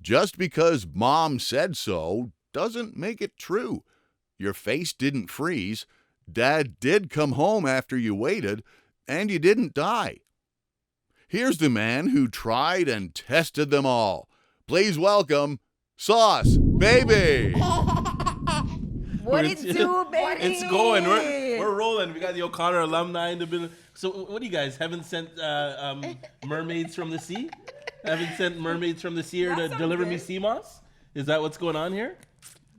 Just because mom said so doesn't make it true. Your face didn't freeze, dad did come home after you waited, and you didn't die. Here's the man who tried and tested them all. Please welcome Sauce Babie. What it do, baby? It's going. We're rolling. We got the O'Connor alumni in the building. So what do you guys haven't sent mermaids from the sea? Haven't sent mermaids from the sea here to deliver me Seamoss? Is that what's going on here?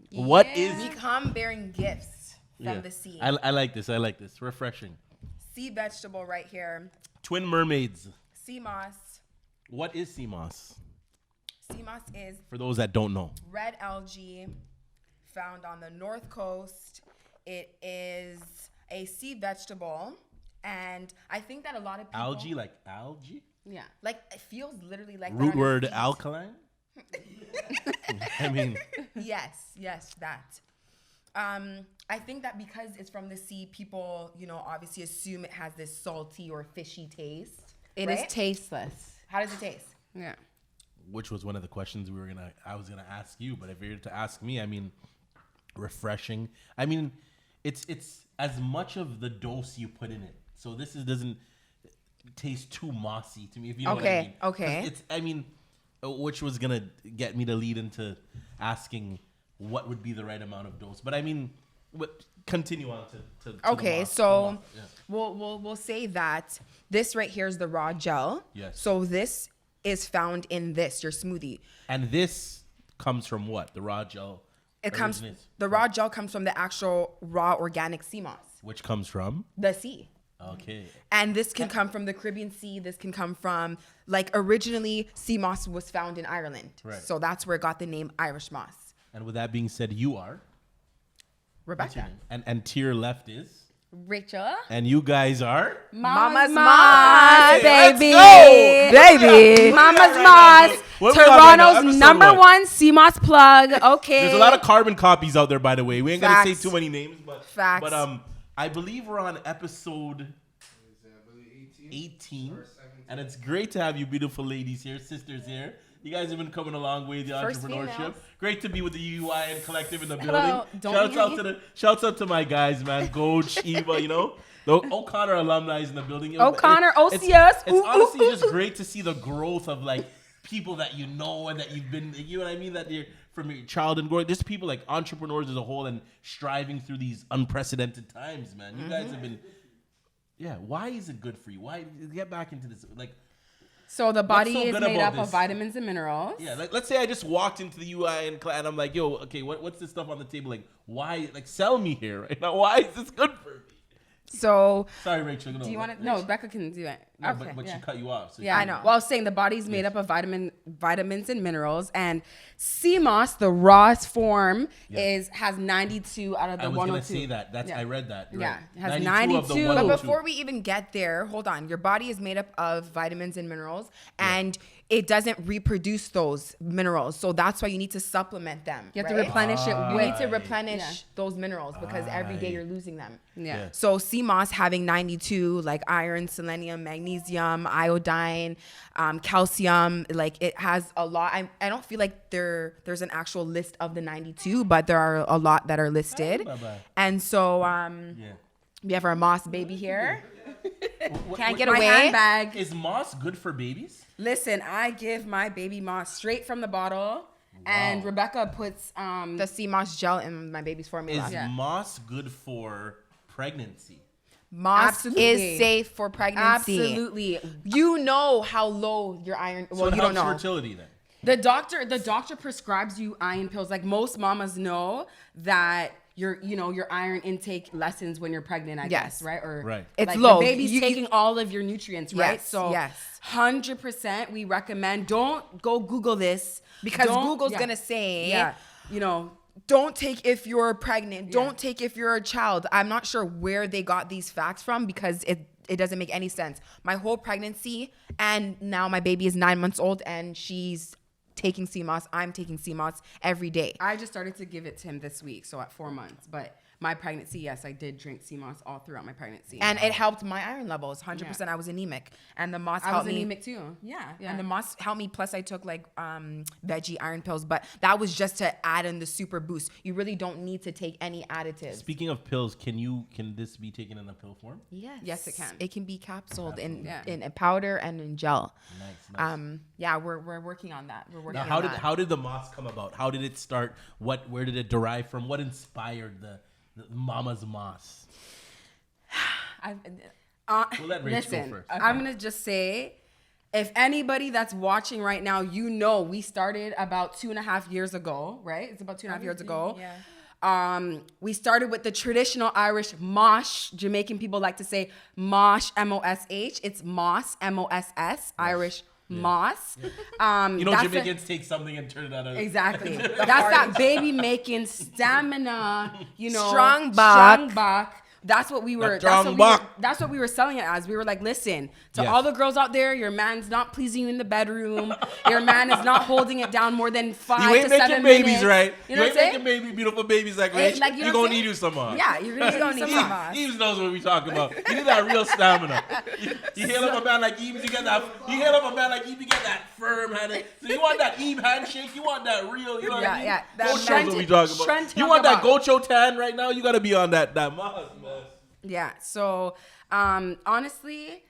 Yeah. What is? We come bearing gifts from the sea. I like this. I like this. Refreshing. Sea vegetable right here. Twin mermaids. Seamoss. What is Seamoss? Seamoss is, For those that don't know, red algae found on the north coast. It is a sea vegetable, and I think that a lot of people algae, like algae. yeah, like it feels literally like Root that on word your feet. alkaline. I mean, Yes, that. I think that because it's from the sea, people, obviously assume it has this salty or fishy taste. It is tasteless. How does it taste? Yeah. which was one of the questions I was gonna ask you, but if you're to ask me, I mean, refreshing. I mean, it's as much of the dose you put in it. So this doesn't taste too mossy to me, if you know what I mean. Okay. Which was gonna get me to lead into asking what would be the right amount of dose. But I mean, continue on to okay, so we'll say that this right here is the raw gel. Yes. So this is found in your smoothie. And this comes from what? The raw gel? The raw gel comes from the actual raw organic Seamoss. Which comes from? The sea. Okay. And this can come from the Caribbean Sea. This can come from, originally, Seamoss was found in Ireland. Right. So that's where it got the name Irish moss. And with that being said, you are? Rebecca. And to your left is? Rachel. And you guys are? Mama's Moss, baby. Let's go. Baby. Mama's Moss. What we got right now? Toronto's Episode number what? one Seamoss plug. Okay. There's a lot of carbon copies out there, by the way. We ain't going to Facts. say too many names. But, Facts. But I believe we're on episode 18. And it's great to have you beautiful ladies here, sisters here. You guys have been coming a long way, the First entrepreneurship. females. Great to be with the UIN collective in the Hello. building. Don't Shouts out to my guys, man. Goach, Eva, the O'Connor alumni is in the building. O'Connor, It's OCS. Ooh, honestly ooh, just great to see the growth of people that you know and that you've been, you know what I mean, that you're from your child and growing. There's people like entrepreneurs as a whole and striving through these unprecedented times, man. You guys have been, why is it good for you? Why get back into this? So the body What's so is good made about up this? of vitamins and minerals. Yeah, let's say I just walked into the UI and I'm like, yo, okay, what's this stuff on the table? Why, sell me here right now? Why is this good for me? So, Sorry, Rachel. Do you want to? No, Becca can do it. No, Okay, but yeah. she cut you off. So Yeah, I know. Well, I was saying the body's made up of vitamins and minerals, and Seamoss, the rawest form, has 92 out of the I was 102. gonna say that. I read that. Right. Yeah, it has 92 of the 92. but 102. before we even get there, hold on. Your body is made up of vitamins and minerals, and it doesn't reproduce those minerals. So that's why you need to supplement them. You have to right? replenish it You need to with. replenish Yeah. those minerals because every day you're losing them. Yeah. So Seamoss having 92, like iron, selenium, magnesium, iodine, calcium, it has a lot. I don't feel like there's an actual list of the 92, but there are a lot that are listed. Bye-bye. And so we have our Moss baby here. Can't get My away. handbag. Is moss good for babies? Listen, I give my baby moss straight from the bottle, and Rebecca puts The Seamoss gel in my baby's formula. Is moss good for pregnancy? Moss Absolutely. is safe for pregnancy. absolutely. You know how low your iron. So Well, it you don't helps know. fertility then. The doctor prescribes you iron pills. Like most mamas know that your iron intake lessens when you're pregnant. I Yes. guess, right? Or Right. It's like low. The baby's You- taking all of your nutrients, right? Yes, So yes. 100% we recommend. Don't go Google this Because Don't- Google's yeah. gonna say, Yeah, don't take if you're pregnant. Don't take if you're a child. I'm not sure where they got these facts from because it doesn't make any sense. My whole pregnancy and now my baby is 9 months old and she's taking Seamoss. I'm taking Seamoss every day. I just started to give it to him this week, so at 4 months. But my pregnancy, yes, I did drink Seamoss all throughout my pregnancy. And it helped my iron levels 100%. I was anemic, and the moss helped me. I was anemic too. Yeah, and the moss helped me. Plus, I took like veggie iron pills, but that was just to add in the super boost. You really don't need to take any additives. Speaking of pills, can this be taken in a pill form? Yes, it can. It can be capsuled in Yeah. powder and in gel. Nice. Yeah, we're working on that. We're working Now, on that. how did the moss come about? How did it start? Where did it derive from? What inspired the Mama's Moss? We'll let Rach go Listen, first. I'm going to just say, if anybody that's watching right now, you know, we started about 2.5 years ago, right? It's about 2.5 years ago. Yeah. We started with the traditional Irish mosh. Jamaican people like to say mosh, M-O-S-H. It's moss, M-O-S-S, Irish moss. You know, that's Jamaicans take something and turn it out. Exactly. That's that baby making stamina, you know. Strong buck. That's what we were. That's what we were selling it as. We were like, listen, to all the girls out there, your man's not pleasing you in the bedroom. Your man is not holding it down more than 5 You ain't to making 7 babies, minutes. right? You know ain't what I'm saying? making beautiful babies like Rach. Like, you know You're what I'm gonna saying? need you some moss. Yeah, you're gonna need some moss. Eves knows what we talking about. You need that real stamina. You hail up a man like Eves, you get that. You hail up a man like Eves, you get that firm hand. So you want that Eve handshake? You want that real? You know what I mean? Yeah. Gocho's what we talking about. You want that Gocho tan right now? You gotta be on that moss, man. Yeah. So, honestly,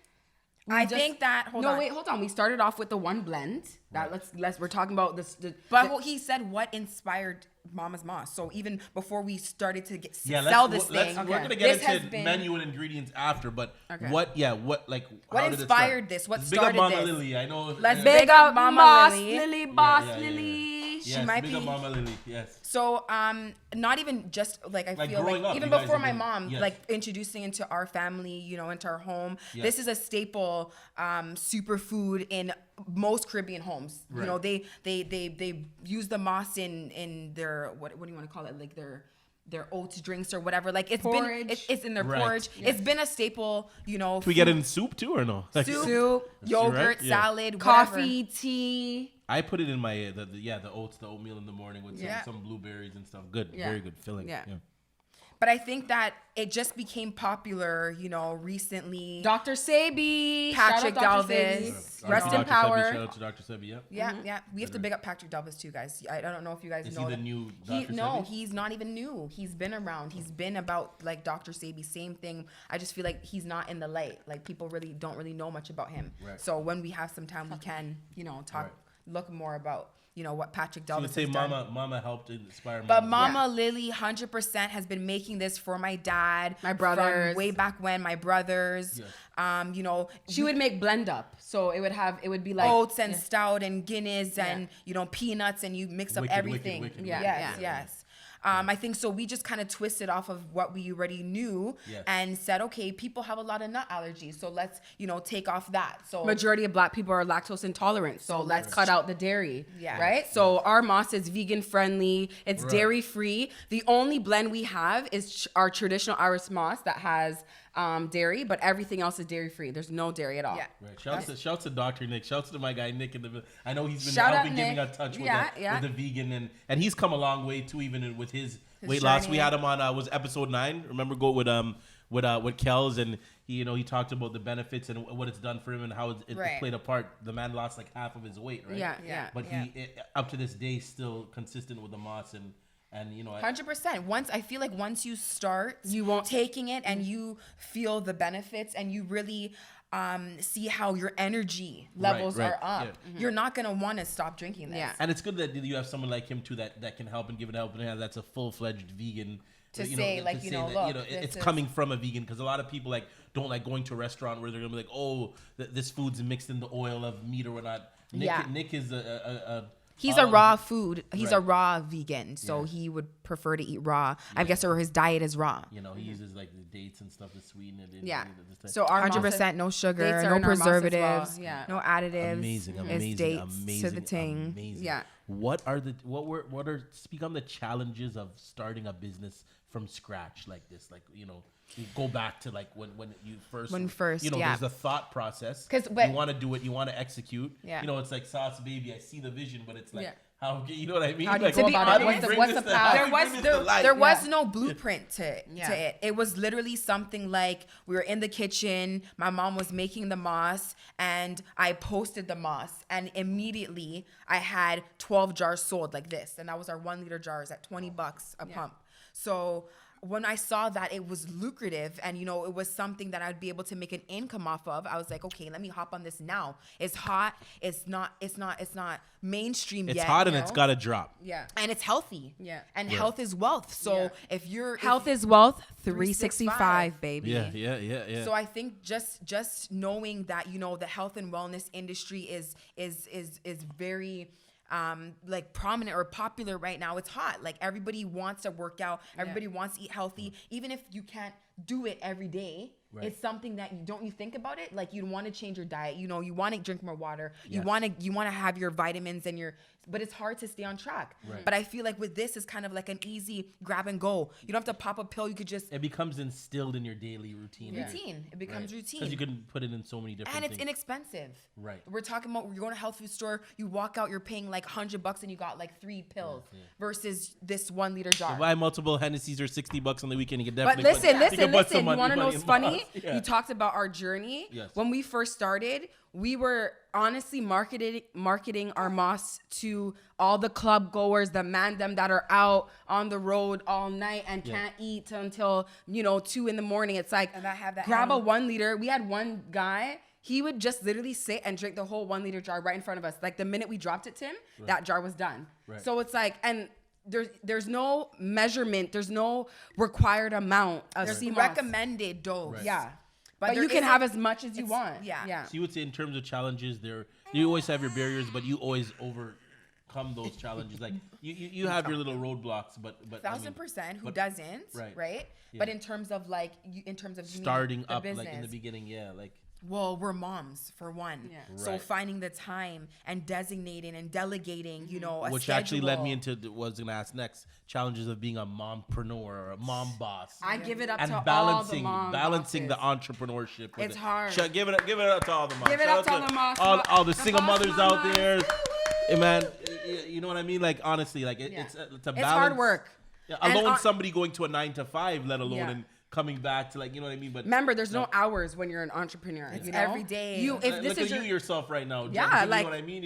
I think that. Hold on. Hold on. We started off with the one blend. That let's. We're talking about this. But he said what inspired Mama's Moss. So even before we started to sell this thing, we're gonna get into menu and ingredients after. But what inspired this? What big started up Mama this? Lily. I know. Let's big up Mama Lily. Boss Lily. She might be. Big up Mama Lily. Yes. So not even just like I feel like up, even before my mom like introducing into our family, you know, into our home. Yes. This is a staple superfood in most Caribbean homes. Right. You know, they use the moss in their what do you want to call it, like their oats drinks or whatever. Like it's porridge. It's in their porridge. Yes. It's been a staple, you know. Do we get it in soup too or no? Soup, yogurt, salad, coffee, tea. I put it in my the oats, the oatmeal in the morning with some blueberries and stuff. Good, very good filling. Yeah. But I think that it just became popular, you know, recently. Dr. Sabie, Patrick Delvis, rest in power. Shout out to Dr. Sabie. Yeah. We have to big up Patrick Delvis too, guys. I don't know if you guys know. Is he the new Dr. Sabie? He's not even new. He's been around. He's been about like Dr. Sabie, same thing. I just feel like he's not in the light. Like people really don't know much about him. Right. So when we have some time, we can, you know, look more about, you know, what Patrick Delvis has done. Mama helped inspire. But Mama Lily 100% has been making this for my dad, my brothers, from way back when, my brothers. Yes. You know, she would make blend up, so it would be like oats and stout and Guinness and you know peanuts, and you mix up everything. Wicked. Yes. I think so. We just kind of twisted off of what we already knew and said, okay, people have a lot of nut allergies, so let's, you know, take off that. So majority of Black people are lactose intolerant, so let's cut out the dairy. Right. So our moss is vegan friendly. It's dairy free. The only blend we have is our traditional Irish moss that has dairy, but everything else is dairy free. There's no dairy at all. Yeah. Right. Shouts to Dr. Nick. Shouts to my guy Nick in the. I know he's been helping giving a touch with the vegan and he's come a long way too, even with his weight loss. We had him on was episode 9. Remember, go with Kels, and he talked about the benefits and what it's done for him and how it played a part. The man lost like half of his weight, right? Yeah. But he up to this day still consistent with the moss and you know 100%. Once you start, you won't taking it and you feel the benefits and you really see how your energy levels are up. Yeah. You're not gonna want to stop drinking this. Yeah. And it's good that you have someone like him too that can help and give it help and that's a full-fledged vegan. It's coming from a vegan, because a lot of people don't like going to a restaurant where they're gonna be like, oh, this food's mixed in the oil of meat or whatnot. Nick is he's a raw food. He's a raw vegan, so he would prefer to eat raw. I guess, or his diet is raw. You know, he uses like the dates and stuff to sweeten it. So 100% no sugar, no preservatives, no additives. Amazing. It's dates to the ting. Amazing. Yeah. What are speak on the challenges of starting a business from scratch like this? Like, you know, you go back to like when you first, there's the thought process, because you want to do it, you want to execute. You know, it's like Sauce Babie. I see the vision, but it's like How you know what I mean? How do you Like, go to be about it? honest, What's the path? There was no blueprint to Yeah. it. It was literally something like we were in the kitchen, my mom was making the moss, and I posted the moss, and immediately I had 12 jars sold like this, and that was our 1 liter jars at $20 a pump. So when I saw that it was lucrative and, you know, it was something that I'd be able to make an income off of, I was like, okay, let me hop on this now. It's hot. It's not mainstream yet. it's hot and you know? it's got to drop. Yeah. And it's healthy. Yeah. And health is wealth. So if you're Health is wealth 365, baby. Yeah. So I think just knowing that, you know, the health and wellness industry is very like prominent or popular right now. It's hot. Like everybody wants to work out. Everybody wants to eat healthy. Even if you can't do it every day, it's something that you think about it. Like you want to change your diet. You know, you want to drink more water. You want to have your vitamins and but it's hard to stay on track. But I feel like with this is kind of like an easy grab and go. You don't have to pop a pill. You could just It becomes instilled in your daily routine. It becomes routine. Because you can put it in so many different And it's things. inexpensive. Right. We're talking about you're going to a health food store, you walk out, you're paying like $100 and you got like 3 pills versus this 1 liter jar. Buy multiple Hennessy's or $60 on the weekend. You can But definitely listen. You want to know what's in funny? Moss. Yeah. You talked about our journey. Yes. When we first started, we were honestly marketing our moss to all the club goers, the them that are out on the road all night and can't eat until 2 a.m. It's like, And I have that grab a honey. 1 liter. We had one guy. He would just literally sit and drink the whole 1 liter jar right in front of us. Like the minute we dropped it to him, that jar was done. Right. So it's like, and there's no measurement. There's no required amount of There's Seamoss. recommended dose. Yeah. But But there you can isn't- have as much as you want. yeah. So you would say in terms of challenges, you always have your barriers, but you always overcome those challenges. Like you have your little roadblocks, but 1,000%. Who but- doesn't? Right. Yeah. But in terms of like, in terms of you mean starting the up business, like in the beginning, like well, we're moms for one. Yeah. So Right. finding the time and designating and delegating, a which actually led me schedule. into what I was gonna ask next, challenges of being a mompreneur or a mom boss. I give it up and to balancing all the mom balancing the bosses. entrepreneurship. with It's it. hard. Give it up to all the moms. Give it Shout up to out all the moms. all the The single boss mothers out mamas. there. Hey, man, you know what I mean? Like honestly, like it's a balance. It's hard work. Yeah, And alone on- somebody going to a 9 to 5, let alone Yeah. and coming back to like you know what I mean. But Remember, there's no hours when you're an entrepreneur. It's you know? every day. You, if look this at is you your, yourself right now. Yeah, Jen, you like- know what I mean.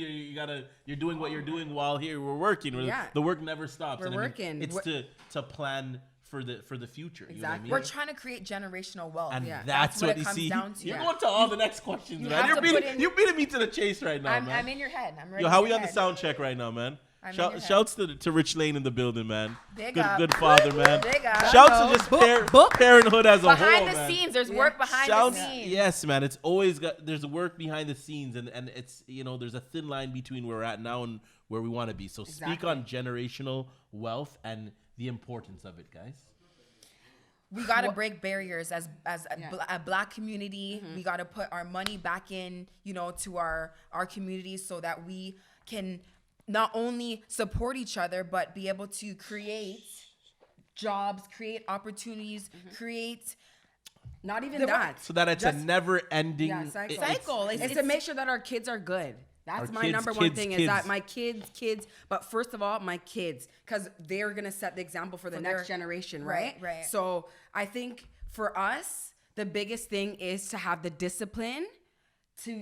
You're doing what you're doing while here we're working. Yeah. The work never stops. We're And I mean, working. it's We're- to plan for the future. You know what I Exactly. mean? We're trying to create generational wealth. And Yeah. that's what it you comes see. down to. You're Yeah. going to all the next questions, You man. have You're to beating, put in- you're beating me to the chase right now, man. I'm in your head. I'm ready. Yo, how in we your on the head. sound check right now, man? I'm in your head. Shouts to Rich Lane in the building, man. Big good up. good father, man. Big up. Shouts to just parenthood as a whole, Behind the man. scenes, there's work behind Shouts, the scenes. yes, man. It's always there's work behind the scenes, and it's there's a thin line between where we're at now and where we want to be. So speak Exactly. on generational wealth and the importance of it, guys. We got to break barriers as a black community. We got to put our money back in, to our communities so that we can not only support each other, but be able to create jobs, create opportunities, create not even The- that. So that it's Just- a never-ending cycle. Cycle. It's to make sure that our kids are good. That's Our my kids, number one kids, thing kids. is that my kids, but first of all, my kids, because they're going to set the example for the For next their- generation, Right, right? right. So I think for us, the biggest thing is to have the discipline to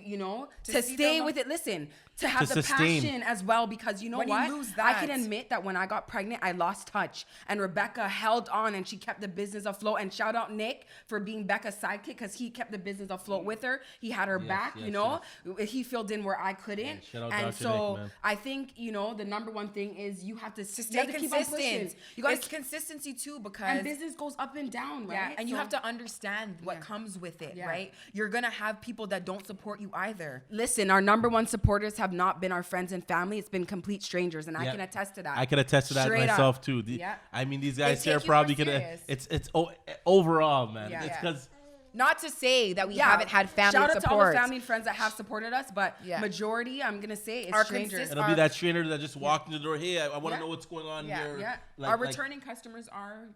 To see stay them- with it. Listen, to have To the sustain. passion as well, because you know When you what? lose I that- can admit that when I got pregnant, I lost touch, and Rebecca held on and she kept the business afloat. And shout out Nick for being Becca's sidekick because he kept the business afloat with her. He had her back, yes, He filled in where I couldn't, Yeah, shout out and Dr. so Nick, man. I think the number one thing is you have to stay keep on pushing. consistent. You got It's consistency too, because and business goes up and down, right? yeah, and you So- have to understand what Yeah. comes with it, Yeah. right? You're gonna have people that don't support you either. Listen, our number one supporters have not been our friends and family. It's been complete strangers, and I Yeah. can attest to that. I can attest to that Straight up. myself too. Yeah. I mean, these guys They here take you probably more could. serious. It's overall, man. Yeah. It's Yeah. because Not to say that we haven't had family Shout out support. to all the family and friends that have supported us, but Yeah. majority, I'm gonna say, is Our strangers. consist- it'll be our- that stranger that just walked in the door. Hey, I want to Yeah. know what's going on Yeah. here. Yeah. Like- Our like- returning customers are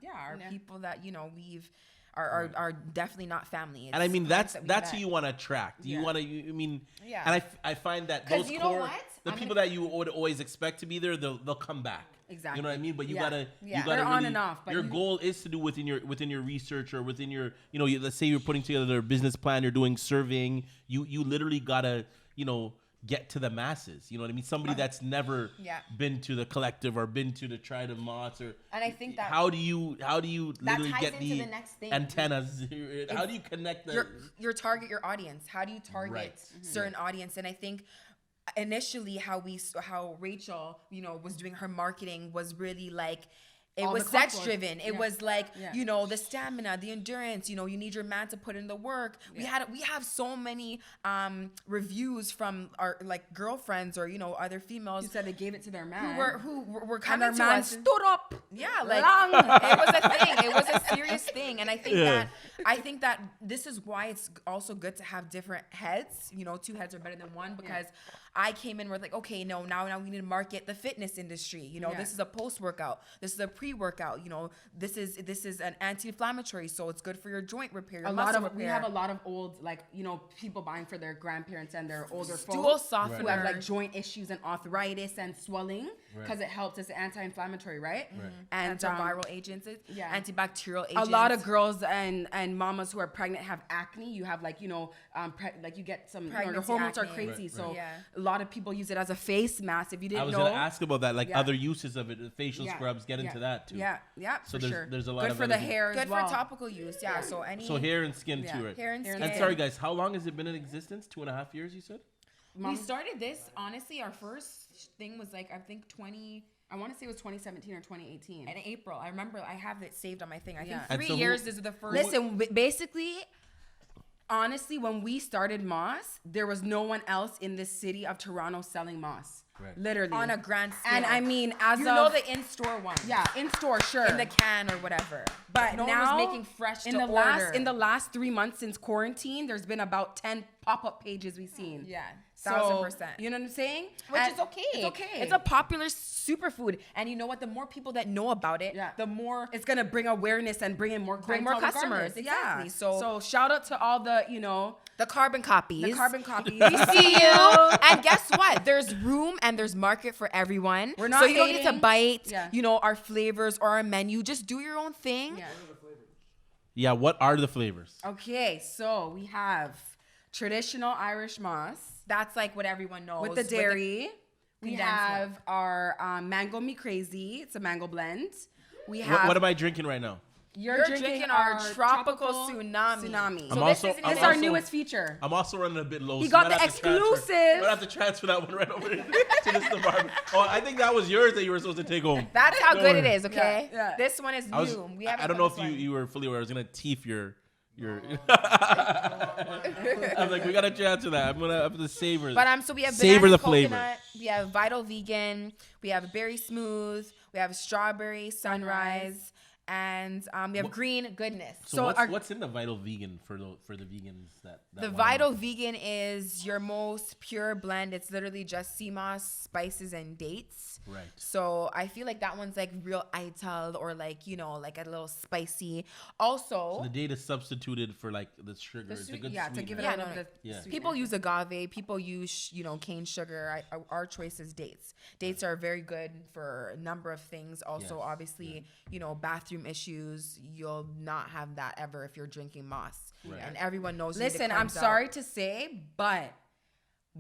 people that we've are definitely not family. And I mean, It's that's who you want to attract. You Yeah. want to, I mean, Yeah. and I find that 'Cause those you know core, what? the people that you would always expect to be there, they'll come back. Exactly. You know what I mean? But you Yeah. gotta, Yeah. you gotta They're really, on and off, but your you- goal is to do within your research or within your, let's say you're putting together a business plan, you're doing surveying, you literally gotta, get to the masses. You know what I mean? Somebody that's never Yeah. been to the collective or been to the Try the Moss or. And I think that how do you literally ties get into the the next thing. antennas? How do you connect the your target your audience. How do you target Right. certain audience? And I think initially how Rachel was doing her marketing was really like it All was the sex couples. driven. It Yeah. was like Yeah. the stamina, the endurance. You need your man to put in the work. We have so many reviews from our like girlfriends or other females You said they gave it to their man. who were and coming their to man us. stood up. Yeah, like Long. it was a thing. It was a serious thing, and I think that this is why it's also good to have different heads. 2 heads are better than one because I came in with like, okay, no, now we need to market the fitness industry. This is a post workout. This is a pre workout. This is an anti-inflammatory, so it's good for your joint repair. Your muscle repair. We have a lot of old people buying for their grandparents and their older Stool folks softener. who have like joint issues and arthritis and swelling because Right. it helps as anti-inflammatory, right? And antiviral agents, antibacterial agents. a lot of girls and mamas who are pregnant have acne. You have you get some your Pregnancy hormones are acne. crazy, Right, so Yeah. a lot of people use it as a face mask. If you didn't I was know, gonna ask about that, like Yeah. other uses of it, the facial Yeah. scrubs, get into that too. Yeah, So for sure. there's a lot good of for the other things. hair as good well. for topical use. Yeah. So any So hair and skin Yeah. too, right? hair and Hair skin. and And sorry guys, how long has it been in existence? 2.5 years, you said? We started this honestly. Our first thing was like I think 20. I want to say it was 2017 or 2018. In April, I remember I have it saved on my thing. I Yeah. think And 3 so who- years is the first. Listen, basically, honestly, when we started Moss, there was no one else in this city of Toronto selling Moss. Right. Literally. on a grand scale. And I mean, as you of, know the in-store one. yeah, in store, sure. in the can or whatever. but no now, one was making fresh in to the order. last 3 months since quarantine, there's been about 10 pop-up pages we've seen. Yeah, So, 1000%. You know what I'm saying? Which And is okay. It's okay. It's a popular superfood, and you know what? The more people that know about it, Yeah. the more it's gonna bring awareness and bring in more Bring more clientele customers, regardless. exactly. Yeah. So shout out to all the the carbon copies. the carbon copies. We see you. And guess what? There's room and there's market for everyone. We're not so you don't need to hating. bite, Yeah. our flavors or our menu. Just do your own thing. Yeah. Yeah, what are the flavors? Okay, so we have traditional Irish moss That's like what everyone knows. with the dairy. We condensed have our mango me crazy. It's a mango blend. We What, have what am I drinking right now? you're drinking our tropical tsunami. Tsunami. I'm So also- this isn't I'm It's even our also- newest feature. I'm also running a bit low. He so got might the have to transfer- exclusive. Might have to transfer that one right over to this department. Oh, I think that was yours that you were supposed to take home. That's how Don't good it worry. is, okay? Yeah, yeah. This one is I was, new. We haven't I don't put know this if one. you were fully aware. I was gonna teeth your. I was like, we gotta transfer that. I'm gonna have to savor. But so we have Savor banana the flavor. coconut, we have Vital Vegan, we have Berry Smooth, we have Strawberry Sunrise, and we have Green Goodness. So what's in the Vital Vegan for the vegans that The want Vital it? Vegan is your most pure blend. It's literally just Seamoss, spices, and dates. Right. So I feel like that one's like real ital or like like a little spicy. Also, So the date is substituted for like the sugar. It's a sweet- good yeah, to sweetener. give it Yeah, a no, little bit of Yeah. sweetness. people use agave. People use cane sugar. Our choice is dates. Dates are very good for a number of things. Also, Yes, obviously, bathroom issues. You'll not have that ever if you're drinking moss. Right. And everyone knows. you need to Listen, I'm cleanse out. sorry to say, but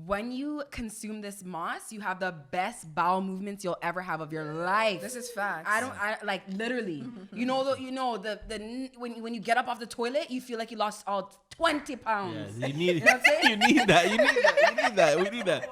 when you consume this moss, you have the best bowel movements you'll ever have of your life. This is facts. I like literally. When you get up off the toilet, you feel like you lost all 20 pounds. Yeah, you need know what I'm saying? you need that. You need that. We need that.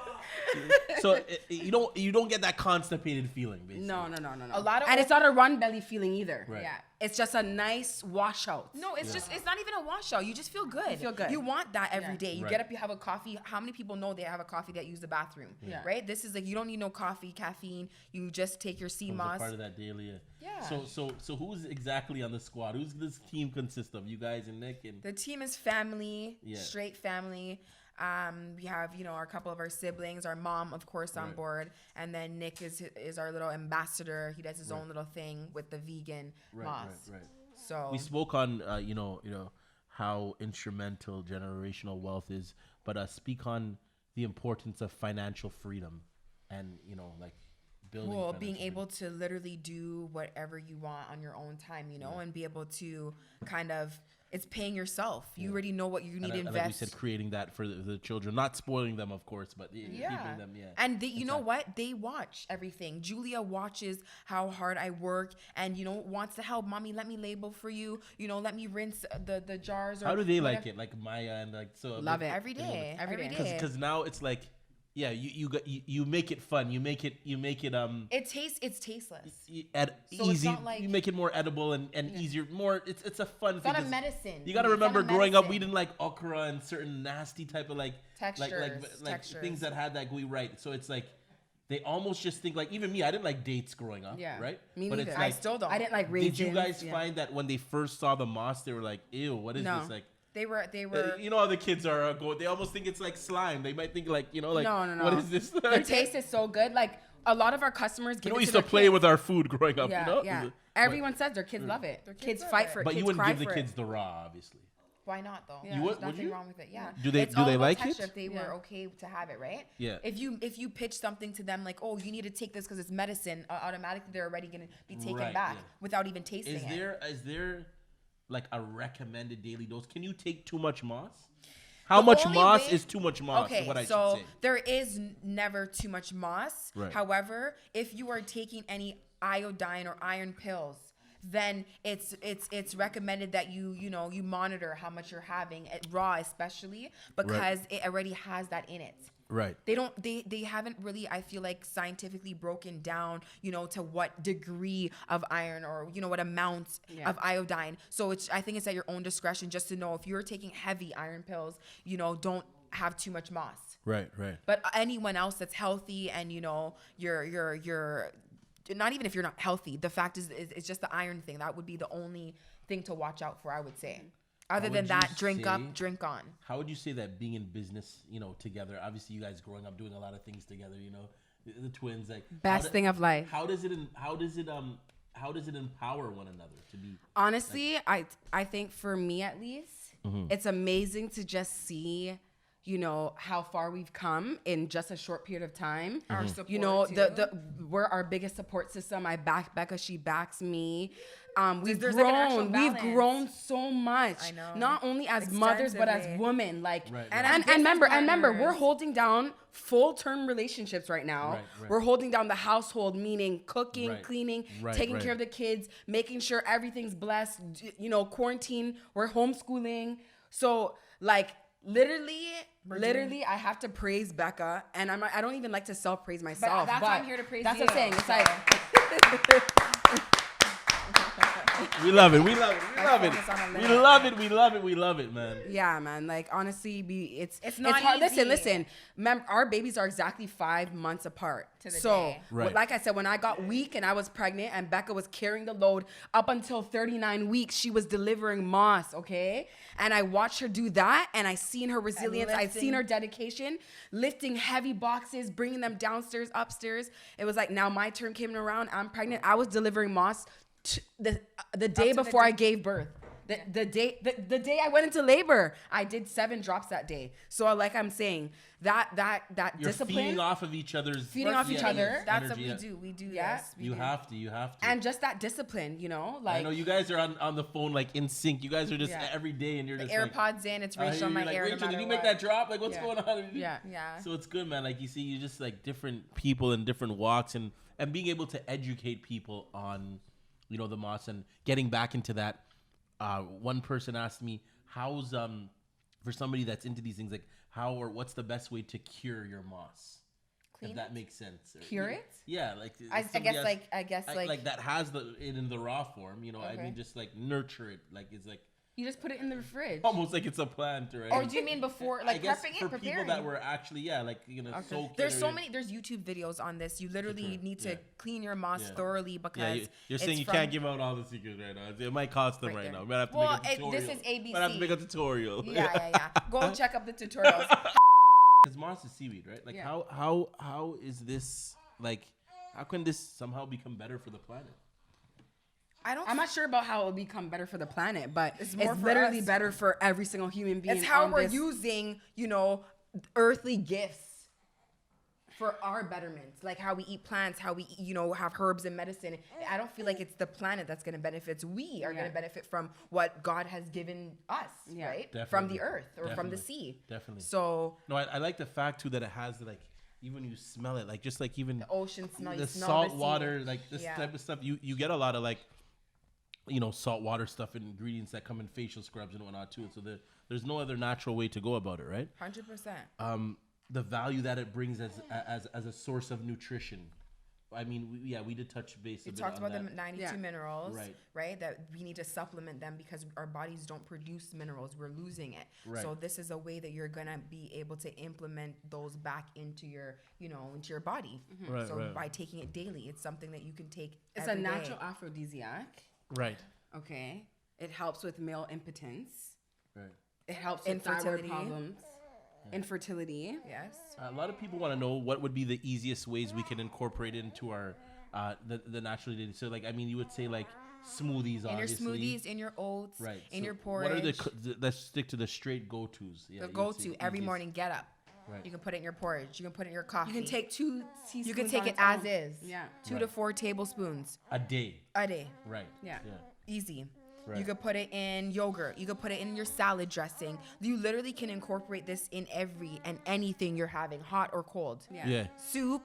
So you don't get that constipated feeling, basically. No. A lot of and it's not a run belly feeling either. Right. Yeah. It's just a nice washout. No, it's not even a washout. You just feel good. You feel good. You want that every Yeah. day. You Right. get up, you have a coffee. How many people know they have a coffee that use the bathroom? Yeah. Right? This is like you don't need no coffee, caffeine. You just take your sea Becomes a moss. part of that daily. Yeah. So who's exactly on the squad? Who's this team consist of? You guys and Nick and. The team is family, Yeah. straight family. We have a couple of our siblings, our mom, of course, on Right. board, and then Nick is our little ambassador. He does his own little thing with the vegan moss. Right. So we spoke on how instrumental generational wealth is, but speak on the importance of financial freedom, and like building. Well, being financial able to literally do whatever you want on your own time, and be able to kind of, it's paying yourself. You already know what you need to invest. Like we said, creating that for the children, not spoiling them, of course, but keeping them. Yeah. And you know what? They watch everything. Julia watches how hard I work, and wants to help. Mommy, let me label for you. Let me rinse the jars. Or how do they like it? Like Maya and love it every day. Every day. Because now it's like. Yeah, you make it fun. You make it. It's tasteless. Easy. It's not like, you make it more edible and easier. More. It's a fun thing. It's not a medicine. You got to remember, growing up, we didn't like okra and certain nasty type of textures, things that had that gooey right. So it's like they almost just think like, even me, I didn't like dates growing up. Yeah, right. Me but neither. It's like, I still don't. I didn't like raisins. Did you guys find that when they first saw the moss, they were like, "Ew, what is this?" Like. They were. You know how the kids are going. They almost think it's like slime. They might think like No. What is this? The taste is so good. Like a lot of our customers give it we to used their to play kids. with our food growing up. Yeah. Everyone says their kids love it. Their kids fight for it. But kids you wouldn't cry give the for kids it. the raw, obviously. Why not though? You would? There's nothing Would you? wrong with it. Yeah. Do they? It's Do all they about like texture it? if they were okay to have it, right? Yeah. If you pitch something to them like, oh, you need to take this because it's medicine, automatically they're already gonna be taken back without even tasting it. Is there like a recommended daily dose? Can you take too much moss? How much moss is too much moss? Okay, what I so should say. there is never too much moss. Right. However, if you are taking any iodine or iron pills, then it's recommended that you monitor how much you're having, raw especially, because it already has that in it. Right. They haven't really, I feel like, scientifically broken down, to what degree of iron or, what amount of iodine. So I think it's at your own discretion just to know if you're taking heavy iron pills, don't have too much moss. Right. But anyone else that's healthy and, you're not even if you're not healthy, the fact is it's just the iron thing. That would be the only thing to watch out for, I would say. Other than that, drink up, drink on. How would you say that being in business, together? Obviously, you guys growing up doing a lot of things together. The twins, like best thing of life. How does it empower one another to be? Honestly, I think for me at least, it's amazing to just see. How far we've come in just a short period of time. Our support, we're our biggest support system. I back Becca, she backs me. We've there's like an actual We've balance. grown so much. I know. Not only as mothers, but as Extensively. women. Like, Right, and remember, we're holding down full-term relationships right now. Right. We're holding down the household, meaning cooking, Right. cleaning, Right, taking right. care of the kids, making sure everything's blessed. Quarantine. We're homeschooling. So, like, literally, I have to praise Becca, and I don't even like to self-praise myself. that's why I'm here to praise That's you. what I'm saying. It's So- like. We love it, man. Yeah, man. Like, honestly, it's not hard. easy. Listen. Our babies are exactly 5 months apart. To the so, day. Right. like I said, when I got weak and I was pregnant and Becca was carrying the load up until 39 weeks, she was delivering Moss, okay? And I watched her do that, and I seen her resilience. I seen her dedication, lifting heavy boxes, bringing them downstairs, upstairs. It was like, now my turn came around. I'm pregnant. I was delivering Moss the day before I gave birth. The day I went into labor, I did 7 drops that day. So like I'm saying, that You're discipline, feeding off of each other's. Feeding off each other. That's energy, what we do. We do Yeah. this. We You do. have to. and just that discipline, like I know you guys are on the phone like in sync. You guys are just every day, and you're The just AirPods in. It's Rachel on my like, ear. Rachel, no did matter you make what. that drop? Like, what's Yeah. going on? yeah. Yeah. So it's good, man. Like you see, you just like different people in different walks, and being able to educate people on, the moss and getting back into that. One person asked me, "How's for somebody that's into these things, like how or what's the best way to cure your moss?" Clean If that makes sense. Cure it? I somebody guess has- like that has it in the raw form. I Okay. mean, just like nurture it. Like it's like You just put it in the fridge. almost like it's a plant, right? Or do you mean before, I like guess prepping for it, preparing? people that were actually soak it There's or- so many. There's YouTube videos on this. You literally need to clean your moss Yeah. thoroughly because you're saying it's you from- can't give out all the secrets right now. It might cost them right there. now. We might have to Well, make a tutorial. this is ABC. Might have to make a tutorial. Yeah. Go check up the tutorials. Because moss is seaweed, right? Like Yeah. how is this like? How can this somehow become better for the planet? I'm not sure about how it will become better for the planet, but it's more for literally us. better for every single human being. It's how on we're this. using, earthly gifts for our betterment. Like how we eat plants, how we, have herbs and medicine. I don't feel like it's the planet that's going to benefit. We are going to benefit from what God has given us, right? Definitely. From the earth or from the sea. Definitely. So no, I like the fact too that it has like, even when you smell it, like just like even the ocean smell, the you smell salt the sea. water, like this type of stuff, you get a lot of like, salt water stuff and ingredients that come in facial scrubs and whatnot too. So there's no other natural way to go about it, right? 100%. The value that it brings as a source of nutrition. I mean, we did touch base. We a bit talked on about that. the 92 minerals, Right. That we need to supplement them because our bodies don't produce minerals. We're losing it. Right. So this is a way that you're gonna be able to implement those back into your, into your body. Right, so right. by taking it daily, it's something that you can take. It's every a day. natural aphrodisiac. Right. Okay. It helps with male impotence. Right. It helps with Infertility. thyroid problems. Infertility. Yes. A lot of people want to know what would be the easiest ways we can incorporate it into our the natural daily. So like, I mean, you would say like smoothies, In obviously. your smoothies, in your oats, Right. in So your porridge. What are let's stick to the straight go-tos. Yeah, the you would go-to say every easiest. morning? Get up. Right. You can put it in your porridge. You can put it in your coffee. You can take 2 teaspoons. You can take on it its as own. is. Yeah. 2 to 4 tablespoons A day. a day. Right. Yeah. Easy. Right. You could put it in yogurt. You could put it in your salad dressing. You literally can incorporate this in every and anything you're having, hot or cold. Yeah. Soup,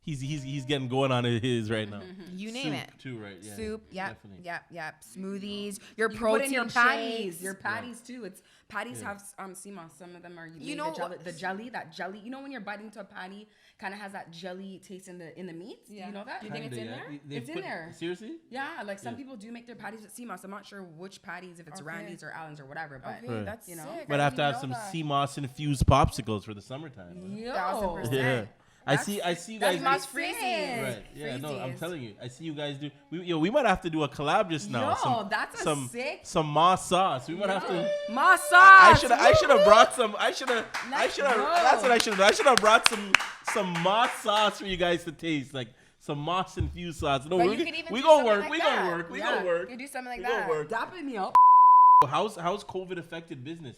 He's getting going on his right now. you name Soup it. too, right? Yeah. Soup, Definitely. yep. Smoothies, your You can put protein in your patties. shakes. Your patties too. It's patties have Seamoss. Some of them are the jelly. That jelly. You know when you're biting into a patty, kind of has that jelly taste in the meat. Yeah. You know that? Do you think it's in there? It's in there. Seriously? Yeah, like some people do make their patties with Seamoss. I'm not sure which patties, if it's Randy's or Allen's or whatever, but Okay, Right. that's You know? sick. Might I have to have didn't some know that. Seamoss infused popsicles for the summertime. man. 1000%. Yeah. I see you guys. That's do- freezies. Right. Yeah. No, I'm Freezies. telling you. I see you guys do. We might have to do a collab just now. Yo, that's a sick- Some moss sauce. We might have to. Moss I sauce. should have brought some. That's what I should have. I should have brought some moss sauce for you guys to taste, like some moss infused sauce. No, But we you could even we do gonna something work. like We that. gonna work. We Yeah. gonna work. You do something like We gonna that. work. Dapping me up. How's COVID affected business?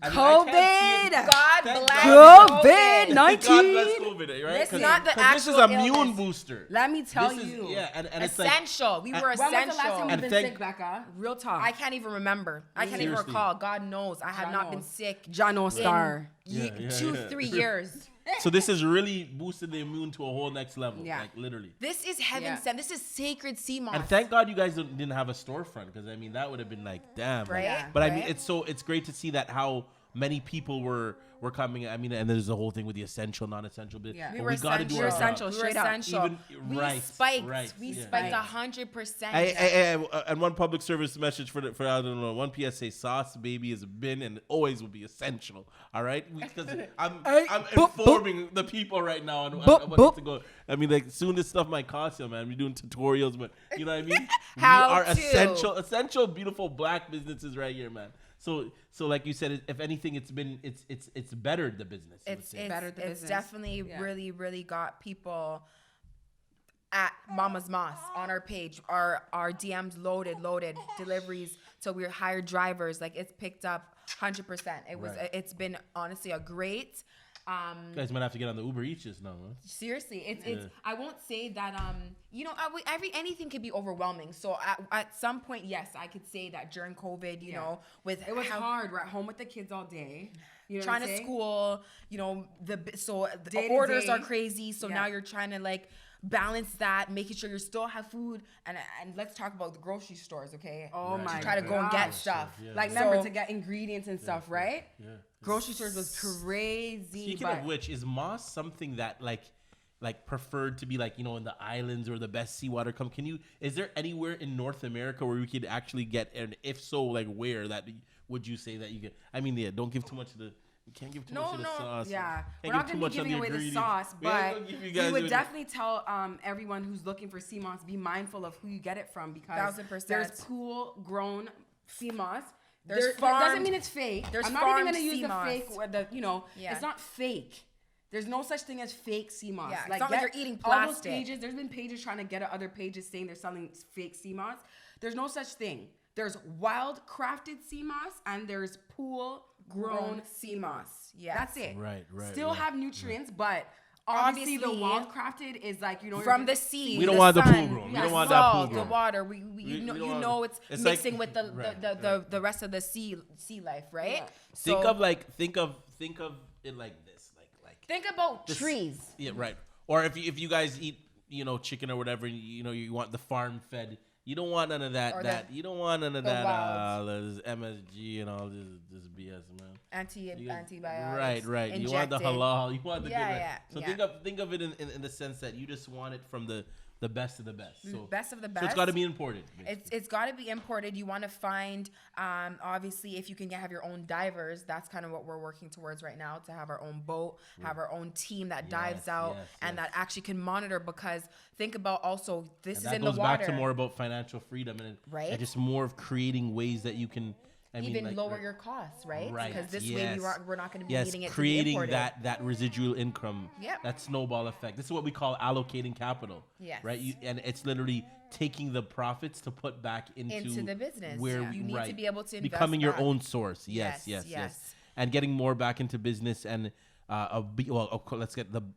I mean, COVID. I can't see it. God Thank bless God. COVID. Thank God 19. bless COVID, right? Listen, not the 'Cause this is actual immune illness. booster. Let me tell This is- you. yeah, and it's like Essential. We were When was the last time essential. you've And been thank- sick, Becca? Real talk. I can't even remember. I can't even Seriously. recall. God knows. I have not been knows. sick. Jano in Star. Yeah, yeah, 2-3 yeah. years. so this has really boosted the immune to a whole next level. Yeah. Like literally. This is heaven Yeah. sent. This is sacred Seamoss. And thank God you guys didn't have a storefront, because I mean that would have been like damn. Right? Like, Yeah. but I mean Right? it's great to see that how many people were coming. I mean, and there's the whole thing with the essential, non-essential bit. Yeah. But We were gotta do essential. our job. essential. We were Straight up. essential. Even- We right, spiked. right, We yeah. spiked Right. 100%. And one public service message for I don't know, one PSA: Sauce Babie has been and always will be essential. All right, because I'm informing the people right now on what needs to go. I mean, like soon this stuff might cost you, man. We're doing tutorials, but you know what I mean. How we are to. essential, beautiful black businesses right here, man. So like you said, if anything, it's bettered the business. I would It's say. Better the it's business. definitely Yeah. really got people at Mama's Moss on our page. Our DMs loaded, deliveries till we hired drivers. Like it's picked up 100%. Right. It's been honestly a great. You guys might have to get on the Uber Eats just now, huh? Seriously, it's. I won't say that. Anything could be overwhelming. So at some point, yes, I could say that during COVID, you know, with It was how- hard. We're at home with the kids all day. You know trying what I'm to saying? school, the Day to orders day. are crazy. So Yeah. now you're trying to like balance that, making sure you still have food. And let's talk about the grocery stores, okay? Oh Right. my To try to go and get gosh. stuff. Yeah. Like, So- remember to get ingredients and stuff, right? Yeah. Grocery stores was crazy. Speaking but of which, is moss something that like preferred to be like, you know, in the islands or the best seawater come? Is there anywhere in North America where we could actually get, and if so, like where that would you say that you get? I mean, yeah, don't give too much of the. You can't give too much of the sauce. Yeah, Can't we're give not too going to much be on giving away the ingredients. sauce, We ain't but gonna give you we guys would with- definitely tell everyone who's looking for Seamoss, be mindful of who you get it from, because 1000%. there's pool-grown Seamoss. There's That farmed- doesn't mean it's fake. there's I'm not even farmed going to use the Seamoss. fake, or Yeah. it's not fake. There's no such thing as fake Seamoss. Yeah, it's not like you're eating all those plastic. pages. There's been pages trying to get at other pages saying they're selling fake Seamoss. There's no such thing. There's wild crafted Seamoss and there's pool grown Seamoss. Yes. That's it. Right. Still have nutrients, but obviously the wild crafted is like, you know, from the sea. We don't the want the sun, pool grown. We the don't want that pool salt, grown. the water. We don't You want- know it's it's mixing like- with the rest of the sea life, right? Yeah. So Think of it like this, like think about this- trees. Yeah, right. Or if you guys eat, you know, chicken or whatever, you want the farm fed. You don't want none of that. Or You don't want none of the that. wilds. This MSG and all this BS, man. Antibiotics. Right. You want the injected. halal. You want the good. Right? Yeah. So think of it in the sense that you just want it from the best of the best. So Best of the best. So it's got to be imported. It's got to be imported. You want to find, obviously, if you can have your own divers, that's kind of what we're working towards right now, to have our own boat, have our own team that dives out and that actually can monitor, because think about also, this is in the water. That goes back to more about financial freedom Right. and just more of creating ways that you can lower your costs, right? Right. Because this way we're not going to be needing it to be creating imported. that residual income, Yep. that snowball effect. This is what we call allocating capital. Yes. Right. And it's literally taking the profits to put back into the business. Where You need to be able to invest becoming your back. own source. Yes. And getting more back into business and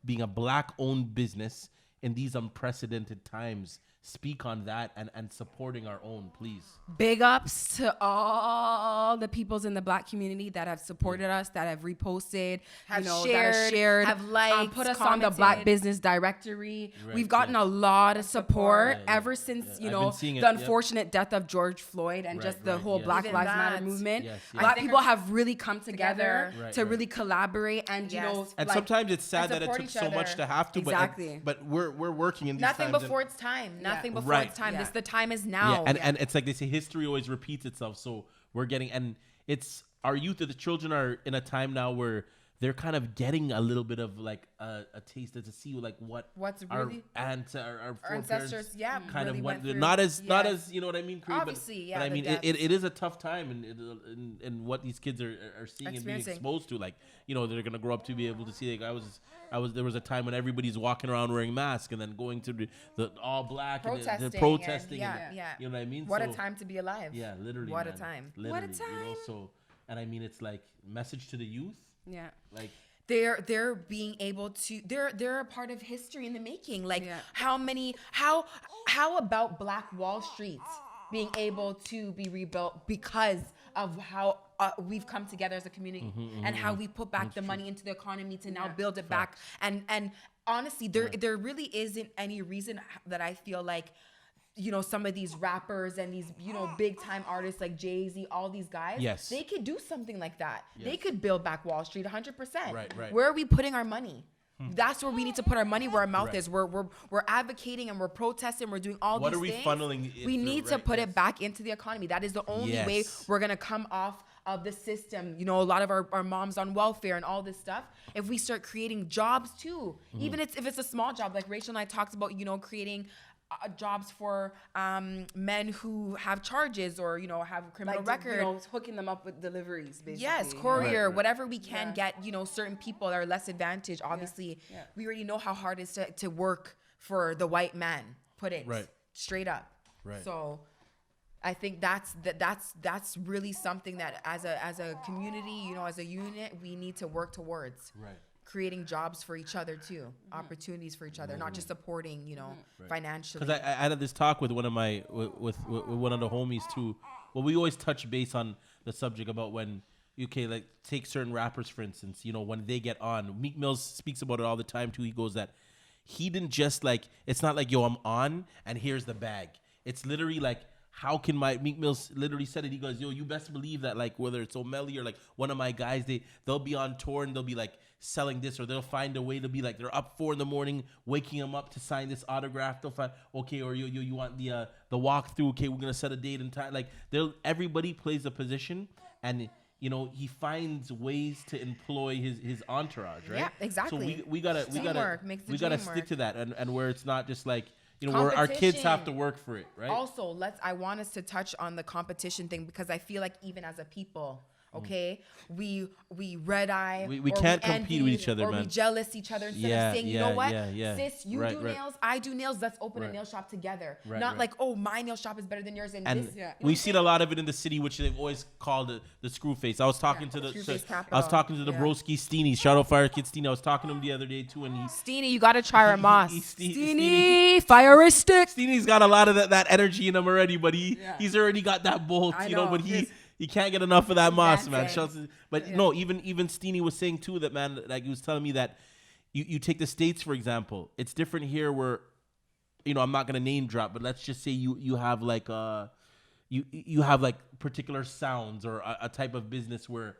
being a black-owned business in these unprecedented times. Speak on that and supporting our own, please. Big ups to all the peoples in the Black community that have supported us, that have reposted, Have that shared, shared, have liked, put us on the commented. Black Business Directory. Right, We've gotten a lot of support Yeah, ever since I've been seeing it, the unfortunate death of George Floyd and Right, just the right, whole yes. Black Even Lives that. Matter movement. Yes, yes. Black I think people our- have really come together Right, to right. really collaborate and you Yes. know, And like, sometimes it's sad that it support took each so much other. to have to. Exactly. But we're working in these Nothing times. before it's time. Nothing before Right. it's time. Yeah. This the time is now. And it's like they say, history always repeats itself. So we're getting, and it's our youth or the children are in a time now where they're kind of getting a little bit of like a taste to see like What's our really- our ancestors, foreparents really kind of went through. through. Not as Yes. you know what I mean, Creed, Obviously, but I the mean depths. it is a tough time and what these kids are seeing and being Experiencing. exposed to. Like, you know, they're gonna grow up to be able to see. Like there was a time when everybody's walking around wearing masks and then going to the all black Protesting. and the protesting. And, yeah. You know what I mean? What So- a time to be alive. yeah, literally. What a man. time. Literally, What a You know, time. so, and I mean, it's like message to the youth. yeah. Like, They're being able to they're a part of history in the making. Like Yeah. how about Black Wall Street being able to be rebuilt because of how we've come together as a community and how we put back the money into the economy to now build it back. And honestly, there really isn't any reason that I feel like, you know, some of these rappers and these, you know, big time artists like Jay-Z, all these guys, Yes. they could do something like that. They could build back Wall Street 100%. Right. Where are we putting our money? That's where we need to put our money where our mouth Right. is. We're advocating and we're protesting. We're doing all What these are we things. funneling it We through, need to right? put Yes. it back into the economy. That is the only way Yes. we're gonna come off of the system. You know, a lot of our moms on welfare and all this stuff. If we start creating jobs too, even if it's a small job, like Rachel and I talked about, you know, creating jobs for men who have charges or, you know, have criminal record. You know, hooking them up with deliveries, basically. Yes, you know? courier, Right. whatever we can get, you know, certain people that are less advantaged. Obviously, we already know how hard it is to work for the white man. Put it Right. straight up. Right. So I think that's really something that as a community, you know, as a unit, we need to work towards. Right. Creating jobs for each other too, opportunities for each other, not just supporting, you know, financially. Because I had this talk with one of my with one of the homies too. Well, we always touch base on the subject about when like take certain rappers for instance. You know, when they get on, Meek Mills speaks about it all the time too. He goes that he didn't just like, it's not like, yo, I'm on and here's the bag. It's literally like, how can Meek Mills literally said it. He goes, yo, you best believe that like whether it's O'Malley or like one of my guys, they'll be on tour and they'll be like selling this, or they'll find a way to be like, they're up 4 a.m, waking them up to sign this autograph. They'll find, okay, or you want the walkthrough. Okay, we're gonna set a date and time. Like everybody plays a position, and you know, he finds ways to employ his entourage, right? Yeah, exactly. So we gotta Teamwork makes the dream stick work. to that, and where it's not just like, you know, where our kids have to Competition. work for it, right? Also, I want us to touch on the competition thing, because I feel like even as a people, Okay, we red eye. We or can't we compete with each other, or man. we jealous each other instead Yeah, of saying, you yeah, know what, yeah. sis, you Right, do right. nails, I do nails. Let's open a Right. nail shop together. Right, Not right. like, oh, my nail shop is better than yours, and And this. Yeah. we've seen a lot of it in the city, which they've always called the screw face. I was talking to the Screwface I was capital. talking to the Yeah. broski Steenie, shout out Fire Kid Steenie. I was talking to him the other day too, and Steenie, you gotta try our moss. Steenie, fieristic. Steenie's got a lot of that energy in him already, but he's already got that bolt, I you know. know. But he can't get enough of that moss, man. dancing. Shouts- But no, even Steenie was saying too that, man, like he was telling me that you take the States for example. It's different here where, you know, I'm not gonna name drop, but let's just say you have like you have like particular sounds or a type of business where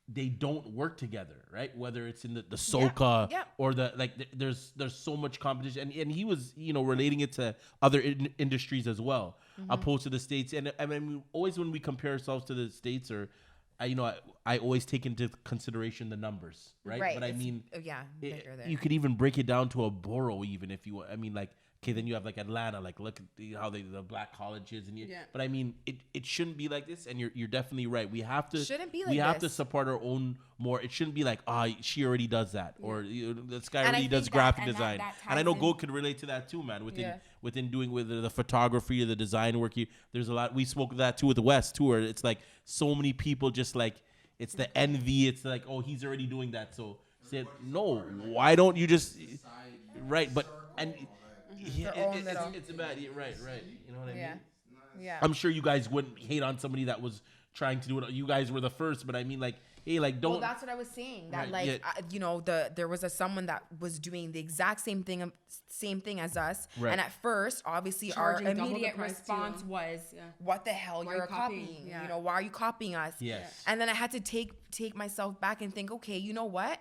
they don't work together, right? Whether it's in the soca yeah. or the like, there's so much competition, and he was, you know, relating it to other industries as well, opposed to the States. And I mean, always when we compare ourselves to the States, or I always take into consideration the numbers, right? But I It's- mean, bigger there. you could even break it down to a borough, even if you. I mean, like, okay, then you have like Atlanta, like look at how the black colleges and Yeah. But I mean, it shouldn't be like this, and you're definitely right. We have to Shouldn't be we like have to this. support our own more. It shouldn't be like, she already does that, or this guy And I already does think graphic that- and design. that And I know ties Goat could relate to that too, man. Yeah. Within doing with the photography or the design work, there's a lot. We spoke of that too with the West too, where it's like so many people just like, it's the envy. It's like, oh, he's already doing that, so say no. Why don't you just right? But and yeah, Their own little- it's about right. You know what I Yeah. mean? Yeah. I'm sure you guys wouldn't hate on somebody that was trying to do it. You guys were the first, but I mean, like, hey, like, don't. Well, that's what I was saying. That Right, like, yeah. you know, there was someone that was doing the exact same thing as us. Right. And at first, obviously, Charging our double the immediate price response too. was, Yeah. "What the hell? Why You're are you copying? copying? Yeah. You know, why are you copying us?" Yes. And then I had to take myself back and think, okay, you know what?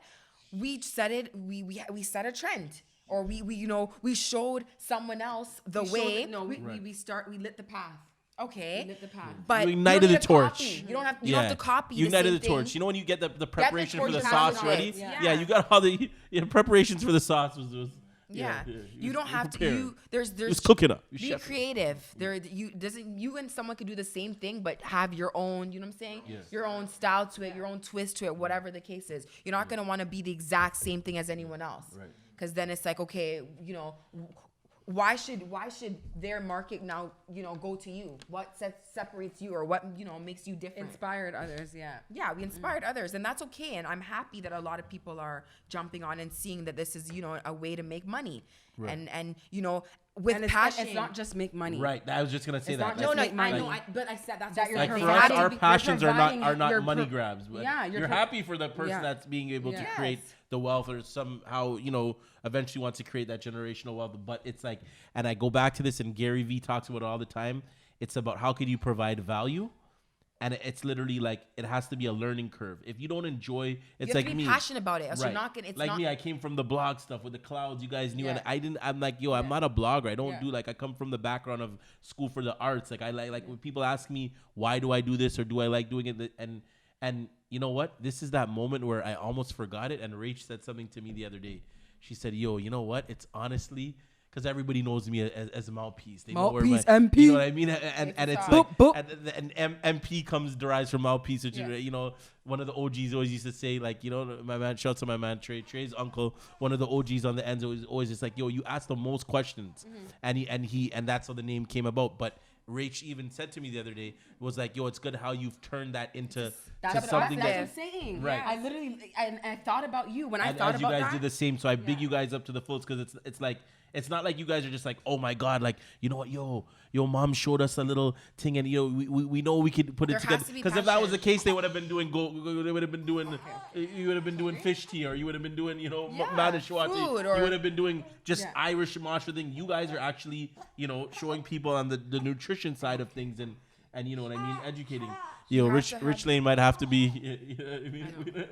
We said it. We set a trend. Or we showed someone else the way. We lit the path. Okay. We lit the path. But You you ignited don't need the to torch. copy. You don't have to copy. You the ignited same the torch. thing. You know when you get the preparation for torch the and sauce pass it ready? on. Yeah. Yeah. You got all the preparations for the sauce was Yeah. you You don't have to. prepared. There's It was cooking up. You Be chef it. creative. You and someone could do the same thing, but have your own. You know what I'm saying? Yes. Your own style to it, your own twist to it, whatever the case is. You're not gonna want to be the exact same thing as anyone else. Right. Because then it's like, okay, you know, why should their market now, you know, go to you? What separates you, or what, you know, makes you different? Inspired others, yeah. Yeah, we inspired others, and that's okay. And I'm happy that a lot of people are jumping on and seeing that this is, you know, a way to make money. Right. And you know, with And passion. it's not just make money. Right. I was just gonna say It's that. not just Like, make money. I know, but I said that's That just you're like something for us, that- our you're passions are providing- not you're money pro- grabs. But Yeah, you're you're happy for the person Yeah. that's being able to Yes. create the wealth, or somehow, you know, eventually wants to create that generational wealth. But it's like, and I go back to this, and Gary Vee talks about it all the time. It's about how could you provide value, and it's literally like it has to be a learning curve. If you don't enjoy, it's you have like to be me. passionate about it. Else Right. you're not gonna. It's like not, me, I came from the blog stuff with the clouds. You guys knew, Yeah. and I didn't. I'm like, yo, I'm not a blogger. I don't Yeah. do like. I come from the background of school for the arts. Like I like when people ask me why do I do this or do I like doing it, and you know what? This is that moment where I almost forgot it. And Rach said something to me the other day. She said, yo, you know what? It's honestly. Because everybody knows me as a mouthpiece. They know where Mouthpiece, my, MP. You know what I mean? And it's like, Boop, boop. and MP derives from mouthpiece, which Yeah. is, you know, one of the OGs always used to say, like, you know, my man, shout out to my man Trey. Trey's uncle, one of the OGs on the ends, always just like, yo, you ask the most questions, and that's how the name came about. But Rach even said to me the other day, was like, yo, it's good how you've turned that into That's something what that. I'm saying. Right. I literally, and I thought about you when I And thought as you about guys that. did the same, so I big you guys up to the fullest, because it's like, it's not like you guys are just like, oh my god, like, you know what, yo, mom showed us a little thing, and we know we could put There it has together. to be Because if that was the passion. case, they would have been doing they would have been doing you would have been doing fish tea, or you would have been doing, you know, manishwati. food, You or- would have been doing just Yeah. Irish masha thing. You guys are actually, you know, showing people on the nutrition side of things, and you know what I mean, educating. Yo, have Rich to have- Rich Lane might have to be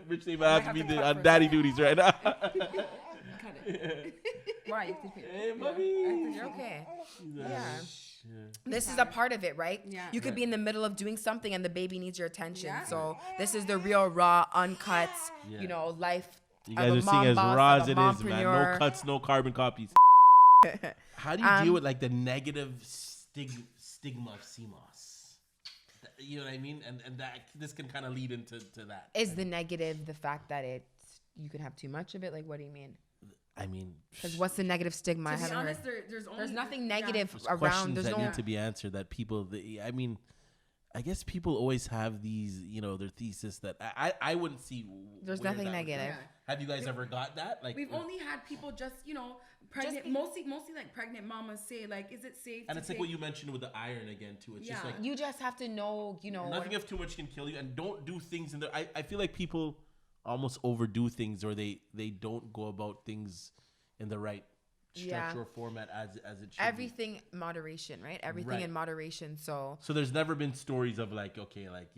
Rich Lane might have to be on daddy duties right now. Cut it. Why? You think- Hey, mommy. You're okay. Yeah. This is a part of it, right? Yeah. You could be in the middle of doing something and the baby needs your attention. Yeah. So this is the real raw, uncut, Yeah. you know, life. You of guys a are seeing mom as boss, raw of as a it is, man. No mompreneur. cuts, no carbon copies. How do you deal with like the negative stigma of Seamoss? You know what I mean? And that this can kind of lead into that. Is the negative the fact that you can have too much of it? Like, what do you mean? I mean, because what's the negative stigma? I To be haven't honest, heard. there's nothing negative there's around. questions There's that no. need to be answered that people. I mean, I guess people always have these, their thesis that I wouldn't see. There's where nothing that would go. negative. Have you guys ever got that? Like, we've only had people just pregnant, mostly like pregnant mamas say like, is it safe? and it's like what you mentioned with the iron again too. It's just like You just have to know. nothing of too much can kill you, and don't do things in there. I feel like people almost overdo things, or they don't go about things in the right structure or format as it should. Everything moderation, right? Everything in moderation. So there's never been stories of like, okay, like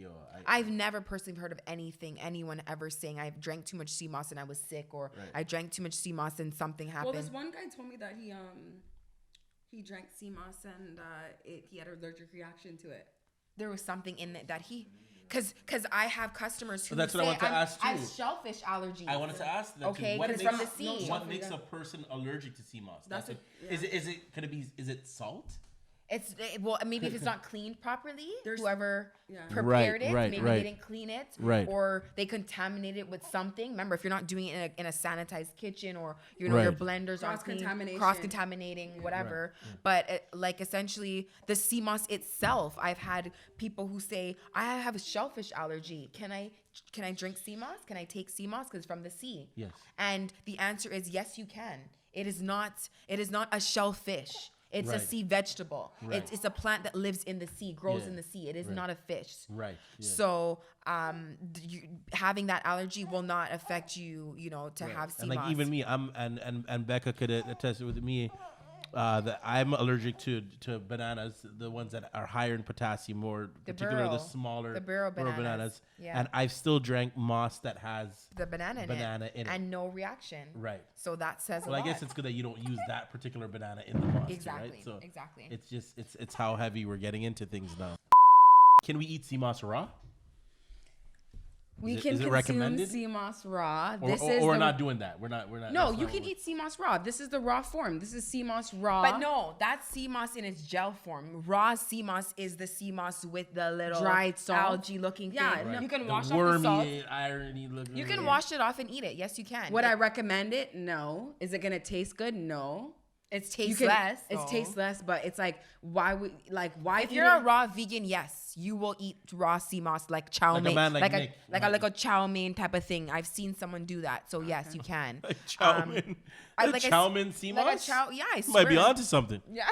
I've never personally heard of anyone ever saying I've drank too much Seamoss and I was sick, or I drank too much Seamoss and something happened. Well, this one guy told me that he drank Seamoss and he had an allergic reaction to it. There was something in it that he. Because I have customers who that's say what I want to ask I have too. shellfish allergies. I wanted to ask that Okay, too. What 'cause makes, from the sea. What makes a person allergic to Seamoss? Is it salt? Well, maybe if it's not cleaned properly, There's- whoever Yeah. prepared it, maybe right. they didn't clean it, or they contaminated it with something. Remember, if you're not doing it in a sanitized kitchen, or your blenders aren't clean, cross-contaminating, whatever. But like essentially, the Seamoss itself, I've had people who say, I have a shellfish allergy. Can I drink Seamoss? Can I take Seamoss because it's from the sea? Yes. And the answer is yes, you can. It is not a shellfish. It's a Right. sea vegetable. Right. It's a plant that lives in the sea, grows in the sea. It is not a fish. Right. Yeah. So having that allergy will not affect you, to have sea And like moss. even me, and Becca could attest with me that I'm allergic to bananas, the ones that are higher in potassium, or particularly the smaller burro bananas. Yeah. And I've still drank moss that has the banana in it, and no reaction. Right. So that says a Well, lot. I guess it's good that you don't use that particular banana in the moss. Exactly. Right? So exactly. it's just it's how heavy we're getting into things now. Can we eat Seamoss raw? We Is can it consume recommended? Seamoss raw. Or we're not doing that. We're not. No, that's you not can what eat Seamoss raw. This is the raw form. This is Seamoss raw. But no, that's sea moss in its gel form. Raw sea moss is the sea moss with the little Dried salt. algae-looking Yeah, thing. no, You can the wash off the wormy, salt. irony looking. You can wash it off and eat it. Yes, you can. Would I recommend it? No. Is it gonna taste good? No. It's You can- tasteless. It's though. tasteless, but it's like why If you're a raw vegan, yes, you will eat raw sea moss like chow Like a mein, man like Nick. like a chow mein type of thing. I've seen someone do that, so yes, you can. Chow mein. Chow mein Seamoss? Like a chow, yeah, I You swear. might be onto something. Yeah,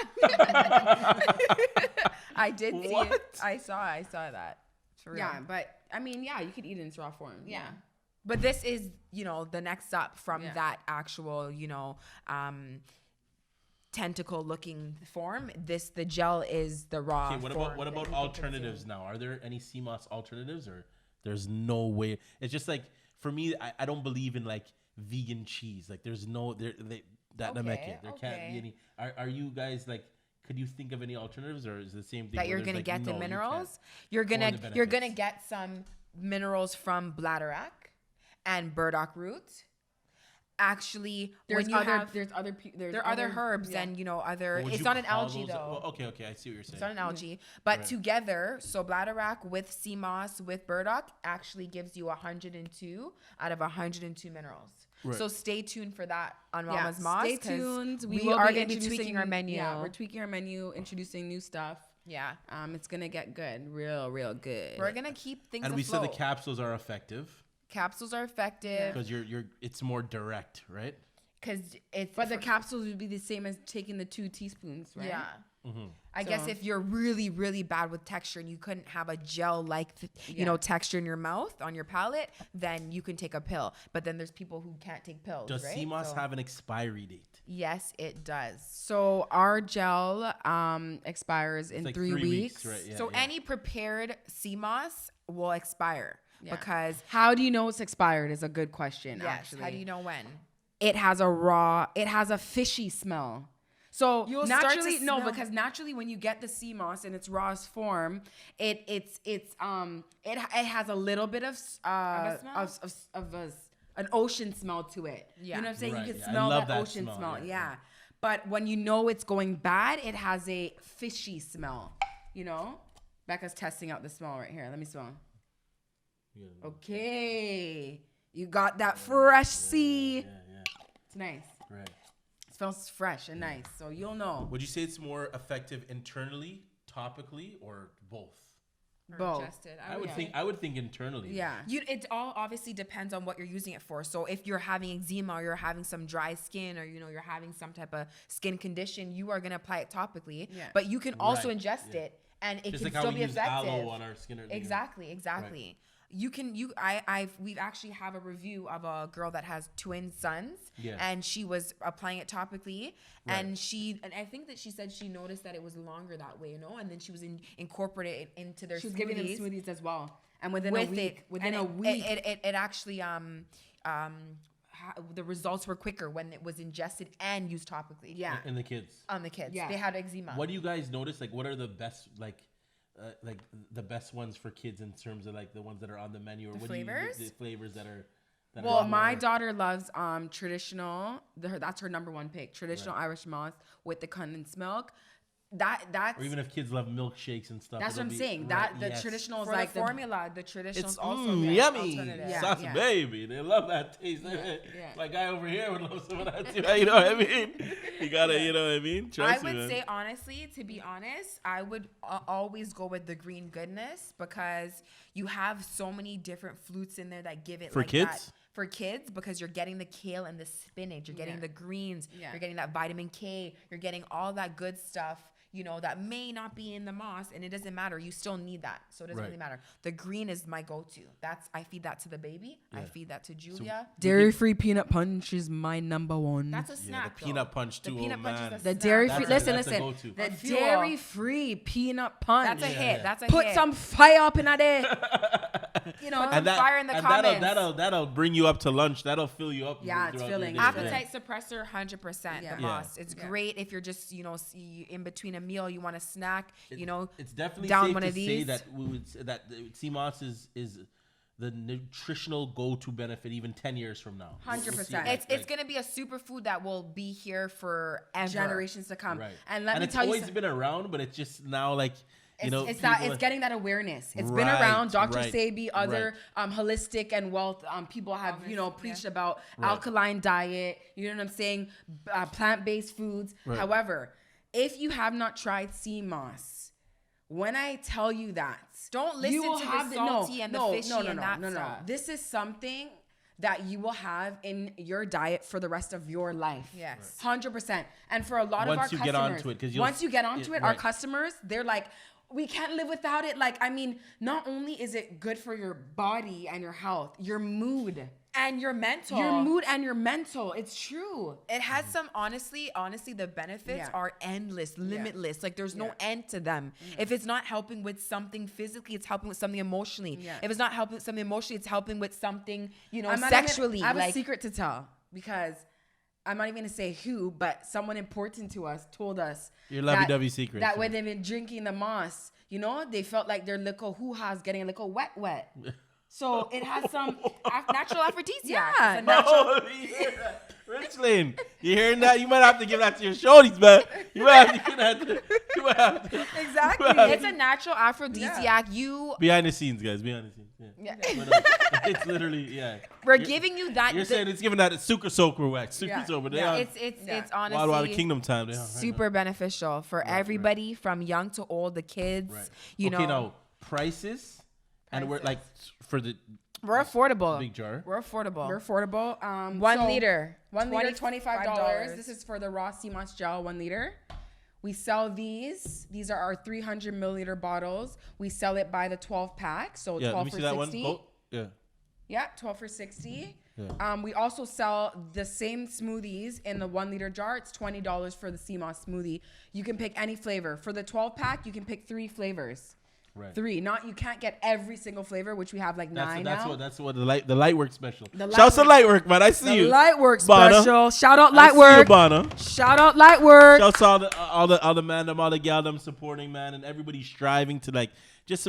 I did see it. What? I saw that. For real. Yeah, but I mean, yeah, you could eat it in its raw form. Yeah. But this is, the next up from Yeah. that actual, tentacle looking form. The gel is the raw. Okay, form what that about you can alternatives consume. now? Are there any Seamoss alternatives, or there's no way? It's just like, for me, I don't believe in like vegan cheese. Like there's no that Okay, make it. There can't okay. be any. Are you guys like? Could you think of any alternatives, or is it the same thing That where you're there's, gonna like, get no, the you can't? minerals. You're gonna the you're gonna benefits. get some minerals from bladderwrack and burdock root. Actually, There's when you other have, there are other herbs and other. Would It's you not an call algae those- though. well, okay, I see what you're saying. It's not an algae, but Right. together, so bladderwrack with sea moss with burdock actually gives you 102 out of 102 minerals. Right. So stay tuned for that on Yeah, Mama's Moss. stay 'cause tuned. We will are be going to be introducing- tweaking our menu. Yeah, we're tweaking our menu, introducing new stuff. Yeah. It's gonna get good, real good. We're gonna keep things. And we said afloat. the capsules are effective Capsules are effective because it's more direct, right? because it's. But the capsules would be the same as taking the 2 teaspoons, right? Yeah. Mm-hmm. I guess So- if you're really, really bad with texture and you couldn't have a gel-like, texture in your mouth on your palate, then you can take a pill. But then there's people who can't take pills. Does right? Seamoss So- have an expiry date? Yes, it does. So our gel expires in like 3 weeks. right? Yeah, So yeah. any prepared sea moss will expire because How do you know it's expired is a good question, yes. actually. How do you know when? It has a fishy smell. So You'll start to naturally, smell- because naturally when you get the sea moss in its rawest form, it has a little bit of an ocean smell to it. Yeah. You know what I'm saying? Right, You can yeah. I smell love that that ocean smell, smell. yeah, Yeah. yeah. But when you know it's going bad, it has a fishy smell. You know? Becca's testing out the smell right here. Let me smell. Okay. You got that fresh C. Yeah. It's nice. Right. It smells fresh and nice. So you'll know. Would you say it's more effective internally, topically, or both? Both. I would think internally. Yeah. It all obviously depends on what you're using it for. So if you're having eczema or you're having some dry skin or you're having some type of skin condition, you are going to apply it topically. Yeah. But you can also ingest it and it Just can like still how be we use effective. aloe on our skin. Exactly. Right. We've actually have a review of a girl that has twin sons, Yeah. and she was applying it topically, Right. and I think that she said she noticed that it was longer that way, and then she was incorporating it into their. She was smoothies giving them smoothies as well, and within with a week, it actually the results were quicker when it was ingested and used topically. Yeah. And the kids. On the kids, Yeah. they had eczema. What do you guys notice? Like, what are the best the best ones for kids in terms of like the ones that are on the menu, or The what flavors? do you, the flavors that are? Well, my daughter loves traditional. That's her number one pick. Traditional Irish moss with the condensed milk. That's or even if kids love milkshakes and stuff. that's what I'm saying. The traditional is for like the formula, the traditional It's is also yummy. alternative. Yeah. Sauce Babie. They love that taste. Yeah. My guy over here would love some of that too. You know what I mean? You gotta, you know what I mean? Trust I would me, man. say honestly, to be honest, I would always go with the green goodness because you have so many different fruits in there that give it For like kids? that. For kids, because you're getting the kale and the spinach, you're getting the greens, Yeah. you're getting that vitamin K, you're getting all that good stuff, that may not be in the moss, and it doesn't matter. You still need that, so it doesn't really matter. The green is my go-to. I feed that to the baby. I feed that to Julia. dairy-free peanut punch is my number one. That's a Yeah, snack. the peanut punch too. The peanut punch man. is a The snack. dairy-free. That's a Listen. go-to. The fuel. dairy-free peanut punch. That's a hit. That's a Put hit. some fire up in a day. Put fire in the comments. That'll bring you up to lunch. That'll fill you up. Yeah, it's throughout filling. your day. Appetite suppressor, 100%. Yeah. The moss. It's great if you're just, in between a meal, you want a snack. It's definitely down safe one to of say these. that Seamoss is the nutritional go-to benefit even 10 years from now. 100%. It's gonna be a superfood that will be here forever. Generations to come. Right. And let me it's tell you, always been around, but it's just now like it's getting that awareness. It's been around. Dr. Sabie, other holistic and wealth people have preached about alkaline diet. You know what I'm saying? Plant-based foods. Right. However, if you have not tried Seamoss, when I tell you that, Don't listen to the salty and the fishy and that no. stuff. This is something that you will have in your diet for the rest of your life. Yes. 100%. And for a lot of our Once you customers, get onto it, 'cause once you get onto it, our right. customers, they're like, we can't live without it. Like, I mean, not only is it good for your body and your health, your mood. And your mental. Your mood and your mental. It's true. It has some, honestly, the benefits are endless, limitless. Like, there's no end to them. If it's not helping with something physically, it's helping with something emotionally. Yeah. If it's not helping with something emotionally, it's helping with something, I'm not sexually. I have a secret to tell because I'm not even going to say who, but someone important to us told us Your lovey-dovey secret. that when they've been drinking the moss, they felt like their little hoo-ha's getting a little wet. So it has some natural aphrodisiac. Yeah. It's a natural. Oh, you hear that? Richland, you hearing that? You might have to give that to your shorties, man. You might have to give that to. You might have to. Exactly. It's a natural aphrodisiac. Behind the scenes, guys. Behind the scenes. Yeah. But, it's literally, We're giving you that. You're saying it's giving that suka soak or wax. Suka soak. But It's honestly Wild Kingdom time. They are, super beneficial for everybody from young to old, the kids. Right. You know. Okay, now prices, and we're like for the We're affordable. big jar. We're affordable. We're affordable. 1 liter. $1 liter, $25. $25. This is for the raw Seamoss gel, 1 liter. We sell these. These are our 300 milliliter bottles. We sell it by the 12 pack. So Yeah, 12 let me for see that 60. one. Yeah. Yeah, 12 for 60. Yeah. We also sell the same smoothies in the 1 liter jar. It's $20 for the Seamoss smoothie. You can pick any flavor. For the 12 pack, you can pick 3 flavors. Right. 3. You can't get every single flavor, which we have like 9 now. That's what the light work special. The Shouts to light work, man. I see you. The Lightwork Bonna. special. Shout out I see you, Lightwork. Bonna. Shout out Lightwork. Shouts to all the man, them, all the gal, them supporting, man, and everybody striving to just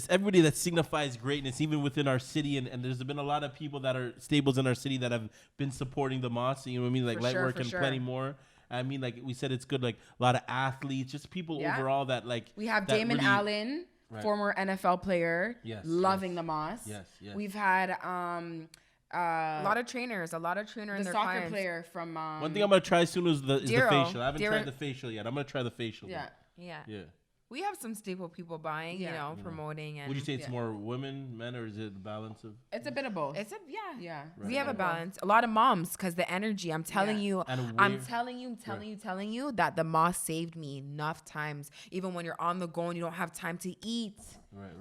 everybody that signifies greatness, even within our city, and there's been a lot of people that are stables in our city that have been supporting the Moss. You know what I mean? Like For Lightwork sure, and for plenty sure. more. I mean, like we said, it's good. Like a lot of athletes, just people overall that like. We have that Damon really, Allen, former NFL player, loving yes. the Moss. Yes, yes. We've had a lot of trainers in the their soccer clients. player from one thing I'm gonna try soon is the facial. I haven't Dero. tried the facial yet. I'm gonna try the facial. Yeah. Yeah. We have some staple people buying, promoting. And Would you say it's more women, men, or is it the balance of? It's a bit of both. It's Yeah. Right. We have a balance. A lot of moms, because the energy. I'm telling you, And I'm telling you that the Moss saved me enough times. Even when you're on the go and you don't have time to eat,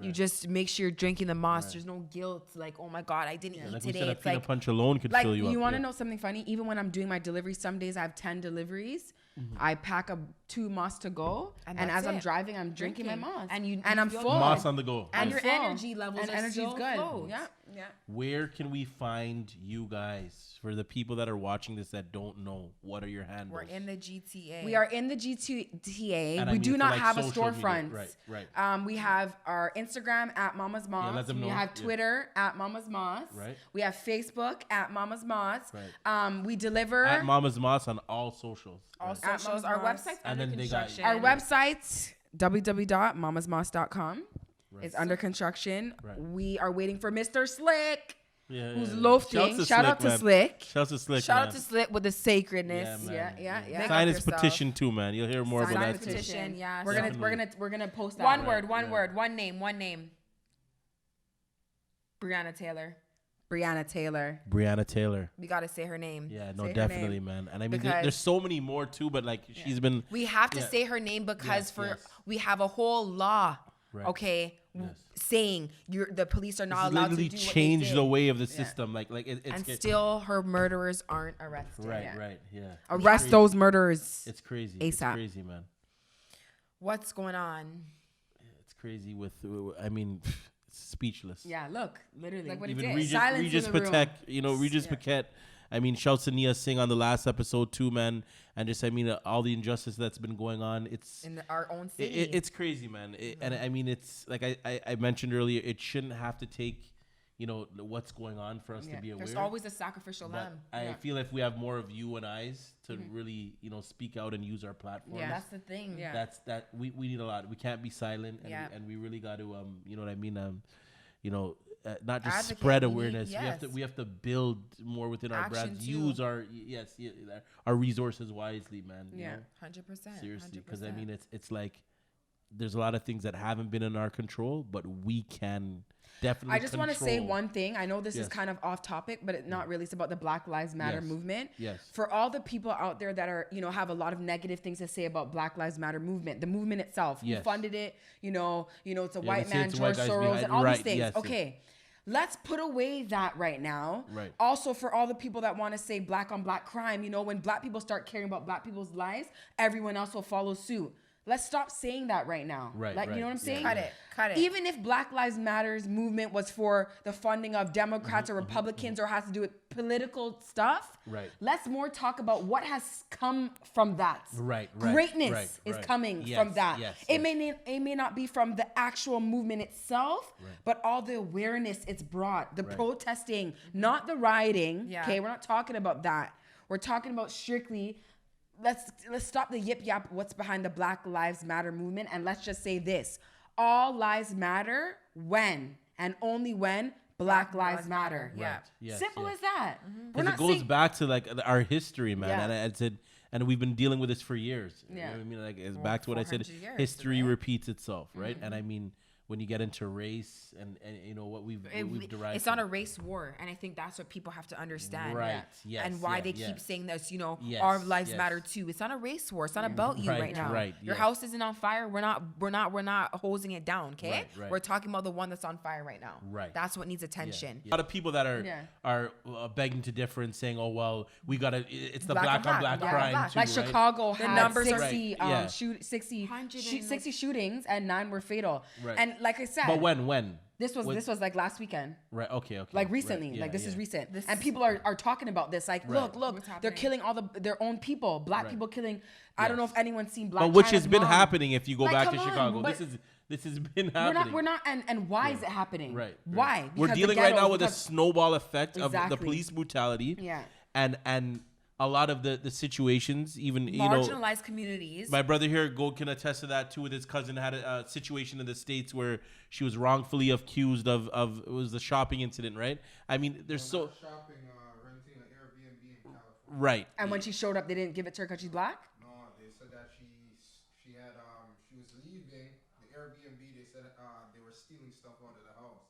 you just make sure you're drinking the Moss. There's no guilt. Like, oh my God, I didn't eat Like today. we said, a It's peanut like punch alone could fill you up. You want to know something funny? Even when I'm doing my deliveries, some days I have 10 deliveries. I pack 2 Moss to go, and as I'm driving, I'm drinking my Moss, and I'm full. Moss on the go. and I'm your full. energy levels and are energy's still good. flows. Yeah. Where can we find you guys for the people that are watching this that don't know? What are your handles? We're in the GTA. We are in the GTA. And I We mean do for, not like, have a social media. storefront. Right. We have our Instagram at Mama's Moss. let them We know. have Yeah. Twitter at Mama's Moss. Right. We have Facebook at Mama's Moss. Right. We deliver At Mama's Moss on all socials. all Right. socials. Mama's Our Moss. website's And under then they got- construction. our website www.mamasmoss.com Right. is under construction. Right. We are waiting for Mr. Slick, Yeah, who's yeah. loafing. Shout out to man. Slick. Shout out to Slick. Shout man. out to Slit with the sacredness. Yeah, man. Yeah. Big Sign up his yourself. petition too, man. You'll hear more Sign about the that. petition. Yeah. We're Definitely. gonna post that. One Right, word. One yeah. word. One name. One name. Brianna Taylor. Brianna Taylor. Brianna Taylor. We gotta say her name. Yeah, Say no, her definitely, name. man. And I mean, Because- there's so many more too, but like she's been. We have to Yeah. say her name because Yes, yes. we have a whole law. Right. Okay. Yes. Saying the police are This not has allowed to literally do what changed they the did. way of the system. Like it's And still her murderers aren't arrested. right, Yeah. right, yeah. Arrest Crazy. those murderers. It's crazy. It's ASAP. crazy, man. What's going on? It's crazy with. I mean, it's speechless. Yeah, look, literally. Like what Even did. Regis, Silence in Regis the room. Patek, Regis Paquette. I mean, shouts to Nia Singh on the last episode too, man. And just, I mean, all the injustice that's been going on. It's In our own city. it's crazy, man. And I mean, it's like I mentioned earlier, it shouldn't have to take, what's going on for us to be aware. There's always a sacrificial But lamb. I feel if we have more of you and eyes to really, speak out and use our platforms. Yeah, that's the thing. Yeah. That we need a lot. We can't be silent, and, Yeah. we really got to you know what I mean, not just Advocate. spread We need- awareness. yes. We have to build more within our Action brands. too. Use our resources wisely, man. you Yeah. know? 100%. Seriously, because I mean, it's like there's a lot of things that haven't been in our control, but we can definitely. I just want to say control. one thing. I know this Yes. is kind of off topic, but it's not really. It's about the Black Lives Matter Yes. movement. Yes. For all the people out there that are, have a lot of negative things to say about Black Lives Matter movement, the movement itself, who Yes. funded it, it's a they white say man, it's George white guys Soros, behind- and all right, these things. yes, yes. Okay. Let's put away that right now. Right. Also, for all the people that want to say black on black crime, when black people start caring about black people's lives, everyone else will follow suit. Let's stop saying that right now. Right, Like, you right. know what I'm Yeah, saying? yeah. Cut it. Even if Black Lives Matters movement was for the funding of Democrats Mm-hmm, or Republicans or has to do with political stuff, Right. let's more talk about what has come from that. Right. Greatness right, is right. coming Yes, from that. yes, It yes. may not be from the actual movement itself, but all the awareness it's brought, the protesting, not the rioting. Yeah. Okay, we're not talking about that. We're talking about strictly. Let's stop the yip yap. What's behind the Black Lives Matter movement, and let's just say this: all lives matter when and only when Black Lives matter. Yeah. Yes, Simple yes. as that. We're Because not it goes saying- back to like our history, man, Yeah. and I said, and we've been dealing with this for years. You know Yeah. what I mean, like it's back to what I said. 400 years, History right? repeats itself, right? And I mean, when you get into race and what we've derived, It's not a race war, and I think that's what people have to understand. Right. Yes. And why yeah, they yeah. keep saying this, Yes, our lives yes. matter too. It's not a race war. It's not about you Right, right now. right, Your yes. house isn't on fire. We're not hosing it down. Okay. Right, right. We're talking about the one that's on fire right now. Right. That's what needs Yeah. attention. A lot of people that are Yeah. begging to differ and saying, "Oh well, we gotta." It's the Black black on on black, black black on crime black. too, Like right? Chicago The had numbers are- 60, Right, yeah. 60 shootings and 9 were fatal. Right. And like I said, But when this was like last weekend. right? Okay. Like right, recently, yeah, like this yeah. is recent, This and is- people are talking about this. Like, Right. look, What's they're happening? killing all their own people, black Right. people killing. I don't know Yes. if anyone's seen Black. But which China's has been mom. happening if you go Like, back to come on, Chicago. but This has been happening. We're not, and why is it happening? Right. Why? We're Because the dealing right now ghettos, with a because- snowball effect of the Exactly. police brutality. Yeah. And a lot of the situations, even marginalized communities. My brother here can attest to that too. With his cousin had a situation in the States where she was wrongfully accused of it was the shopping incident, right? I mean, there's shopping, renting an Airbnb in California. Right. And when she showed up, they didn't give it to her because she's black. No, they said that she was leaving the Airbnb. They said they were stealing stuff out of the house.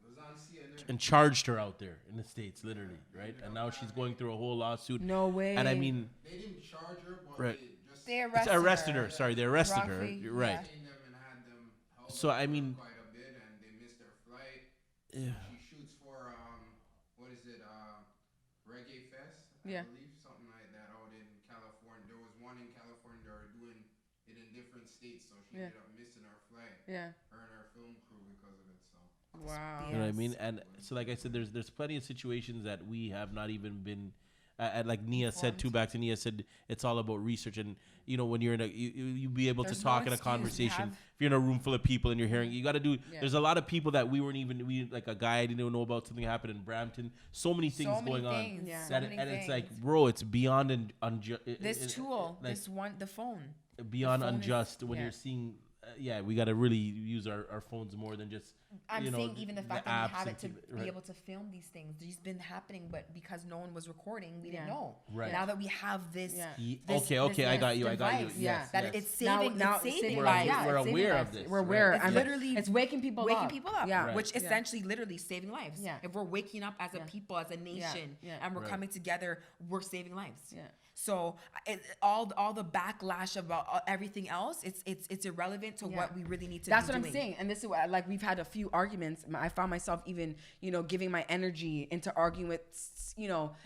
It was on CNN. And charged her out there in the States, literally, right? And now she's going through a whole lawsuit. No way. And I mean, they didn't charge her, but right. They arrested her. Sorry, they arrested her. Roughly, Right. yeah. So I mean, quite a bit, and they missed their flight. yeah. She shoots for what is it? Reggae Fest. Yeah. I believe something like that out in California. There was one in California. They were doing it in different states, so she ended up missing her flight. Yeah. Her and her film crew because of it. So. Wow. You know what I mean? And so, like I said, there's plenty of situations that we have not even been. Like Nia said too, back to Nia said, it's all about research. And when you're in you be able to talk in a conversation. If you're in a room full of people and you're hearing, you got to do. Yeah. There's a lot of people that we like a guy I didn't even know about, something happened in Brampton. So many things going on. Yeah. It's like, bro, it's beyond this tool, like, the phone. Beyond unjust when you're seeing. We got to really use our phones more than just. I'm saying even the fact that we have it to be able to film these things. These been happening, but because no one was recording, we didn't know. Right. Now that we have this, okay, I got you. Yes, that it's saving we're lives. We're aware of this. We're aware. It's literally it's waking people up. Yeah, right. which essentially literally saving lives. Yeah. If we're waking up as a people, as a nation, and we're coming together, we're saving lives. Yeah. So all the backlash about everything else, it's irrelevant to what we really need to. That's be what doing. I'm saying, and this is what, like, we've had a few arguments. I found myself even giving my energy into arguing with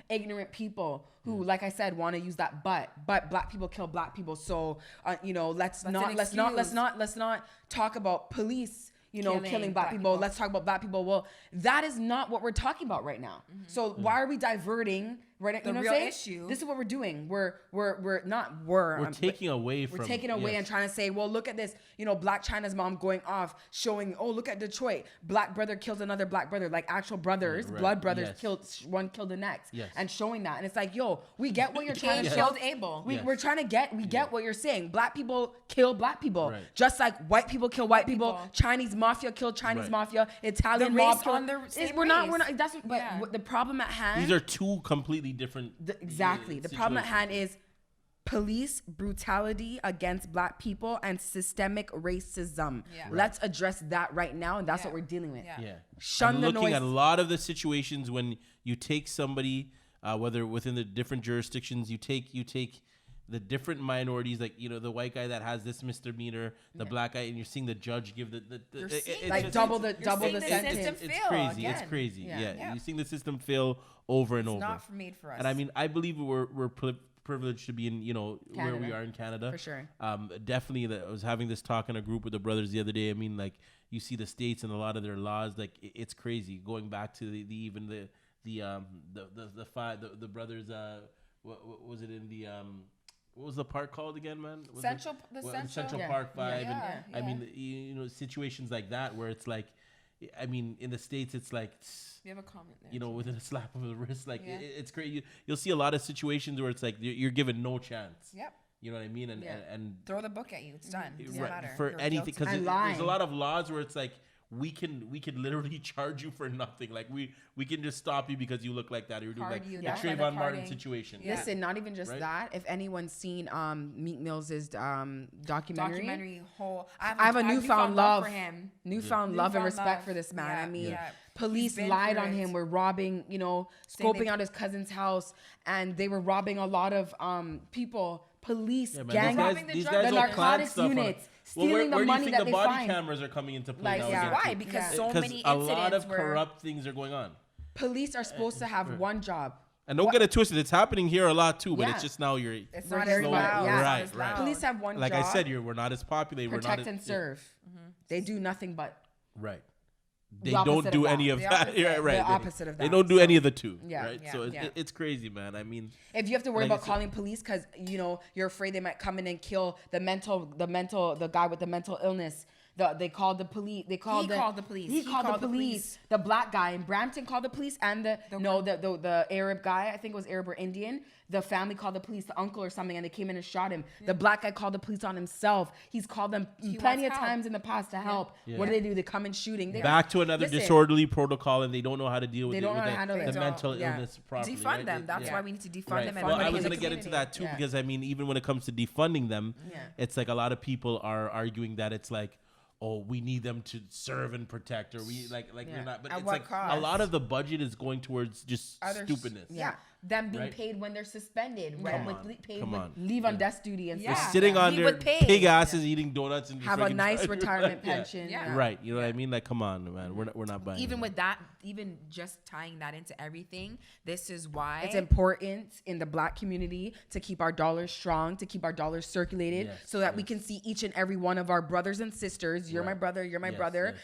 ignorant people who, like I said, want to use that but black people kill black people. So let's not talk about police. Killing black people. Let's talk about black people. Well, that is not what we're talking about right now. Mm-hmm. So why are we diverting? Right, the real issue. This is what we're doing. We're taking away and trying to say, well, look at this. Black China's mom going off, showing, oh, look at Detroit. Black brother kills another black brother, like actual brothers, blood brothers killed the next, and showing that. And it's like, yo, we get what you're trying to show. Killed Abel. We're trying to get what you're saying. Black people kill black people, just like white people kill white people. Chinese mafia kill Chinese mafia. Italian mob kill. We're not. That's but the problem at hand. These are two completely different. Exactly. The problem at hand is police brutality against black people and systemic racism. Yeah. Let's address that right now, and that's what we're dealing with. Yeah. Shun the noise. Looking at a lot of the situations when you take somebody, whether within the different jurisdictions, you take the different minorities, like the white guy that has this misdemeanor, the black guy, and you're seeing the judge give double the sentence. It's crazy. It's crazy. Yeah. You're seeing the system fail over and over. It's not made for us. And I mean, I believe we're privileged to be in where we are in Canada. For sure. Definitely, I was having this talk in a group with the brothers the other day. I mean, like, you see the states and a lot of their laws, like, it's crazy. Going back to the brothers. What was it in the what was the park called again, man? Central Park 5. I mean, situations like that where it's like, I mean, in the States, it's like, you have a comment there. Within a slap of the wrist, like it's crazy. You'll see a lot of situations where it's like you're given no chance. Yep. You know what I mean? And throw the book at you. It's done. It doesn't matter. For anything, because there's a lot of laws where it's like, we can literally charge you for nothing. Like we can just stop you because you look like that, or you're doing like the Trayvon Martin situation. Yeah. Listen, not even just that. If anyone's seen Meek Mill's documentary, I have a newfound love for him. Newfound love and respect for this man. Yeah. I mean, police lied on him. We're robbing, scoping out his cousin's house, and they were robbing a lot of people. Police, gang, these guys the narcotics units. Stealing the money that they find. Where do you think the body cameras are coming into play now? Why? Because so many incidents a lot of corrupt things are going on. Police are supposed to have one job. And don't get it twisted. It's happening here a lot too, but it's just now it's not as loud. Right. Police have one job. Like I said, we're not as popular. Protect and serve. Mm-hmm. They do nothing but. Right. They don't do any of that. Yeah, right. The opposite of that. They don't do any of the two. Yeah. Right. Yeah. So it's crazy, man. I mean, if you have to worry about calling police because you're afraid they might come in and kill the guy with the mental illness, They called the police. He called the police. The black guy in Brampton called the police, and the Arab guy. I think it was Arab or Indian. The family called the police, the uncle or something, and they came in and shot him. Yeah. The black guy called the police on himself. He's called them plenty of times in the past to help. Yeah. What do? They come in shooting. Back to another disorderly protocol, and they don't know how to deal with the mental illness properly. Defund them. That's why we need to defund them. Well, I was going to get into that too, because I mean, even when it comes to defunding them, it's like a lot of people are arguing that it's like, oh, we need them to serve and protect, or we like you're not. But it's like cost? A lot of the budget is going towards just stupidness. Yeah. Them being paid when they're suspended, right? Paid with leave on desk duty and stuff. They're sitting on their pig asses eating donuts and just have a nice retirement pension. Yeah. Right. You know what I mean? Like, come on, man. We're not buying. Even with that, even just tying that into everything, this is why it's important in the black community to keep our dollars strong, to keep our dollars circulated, so that we can see each and every one of our brothers and sisters. You're my brother. You're my brother.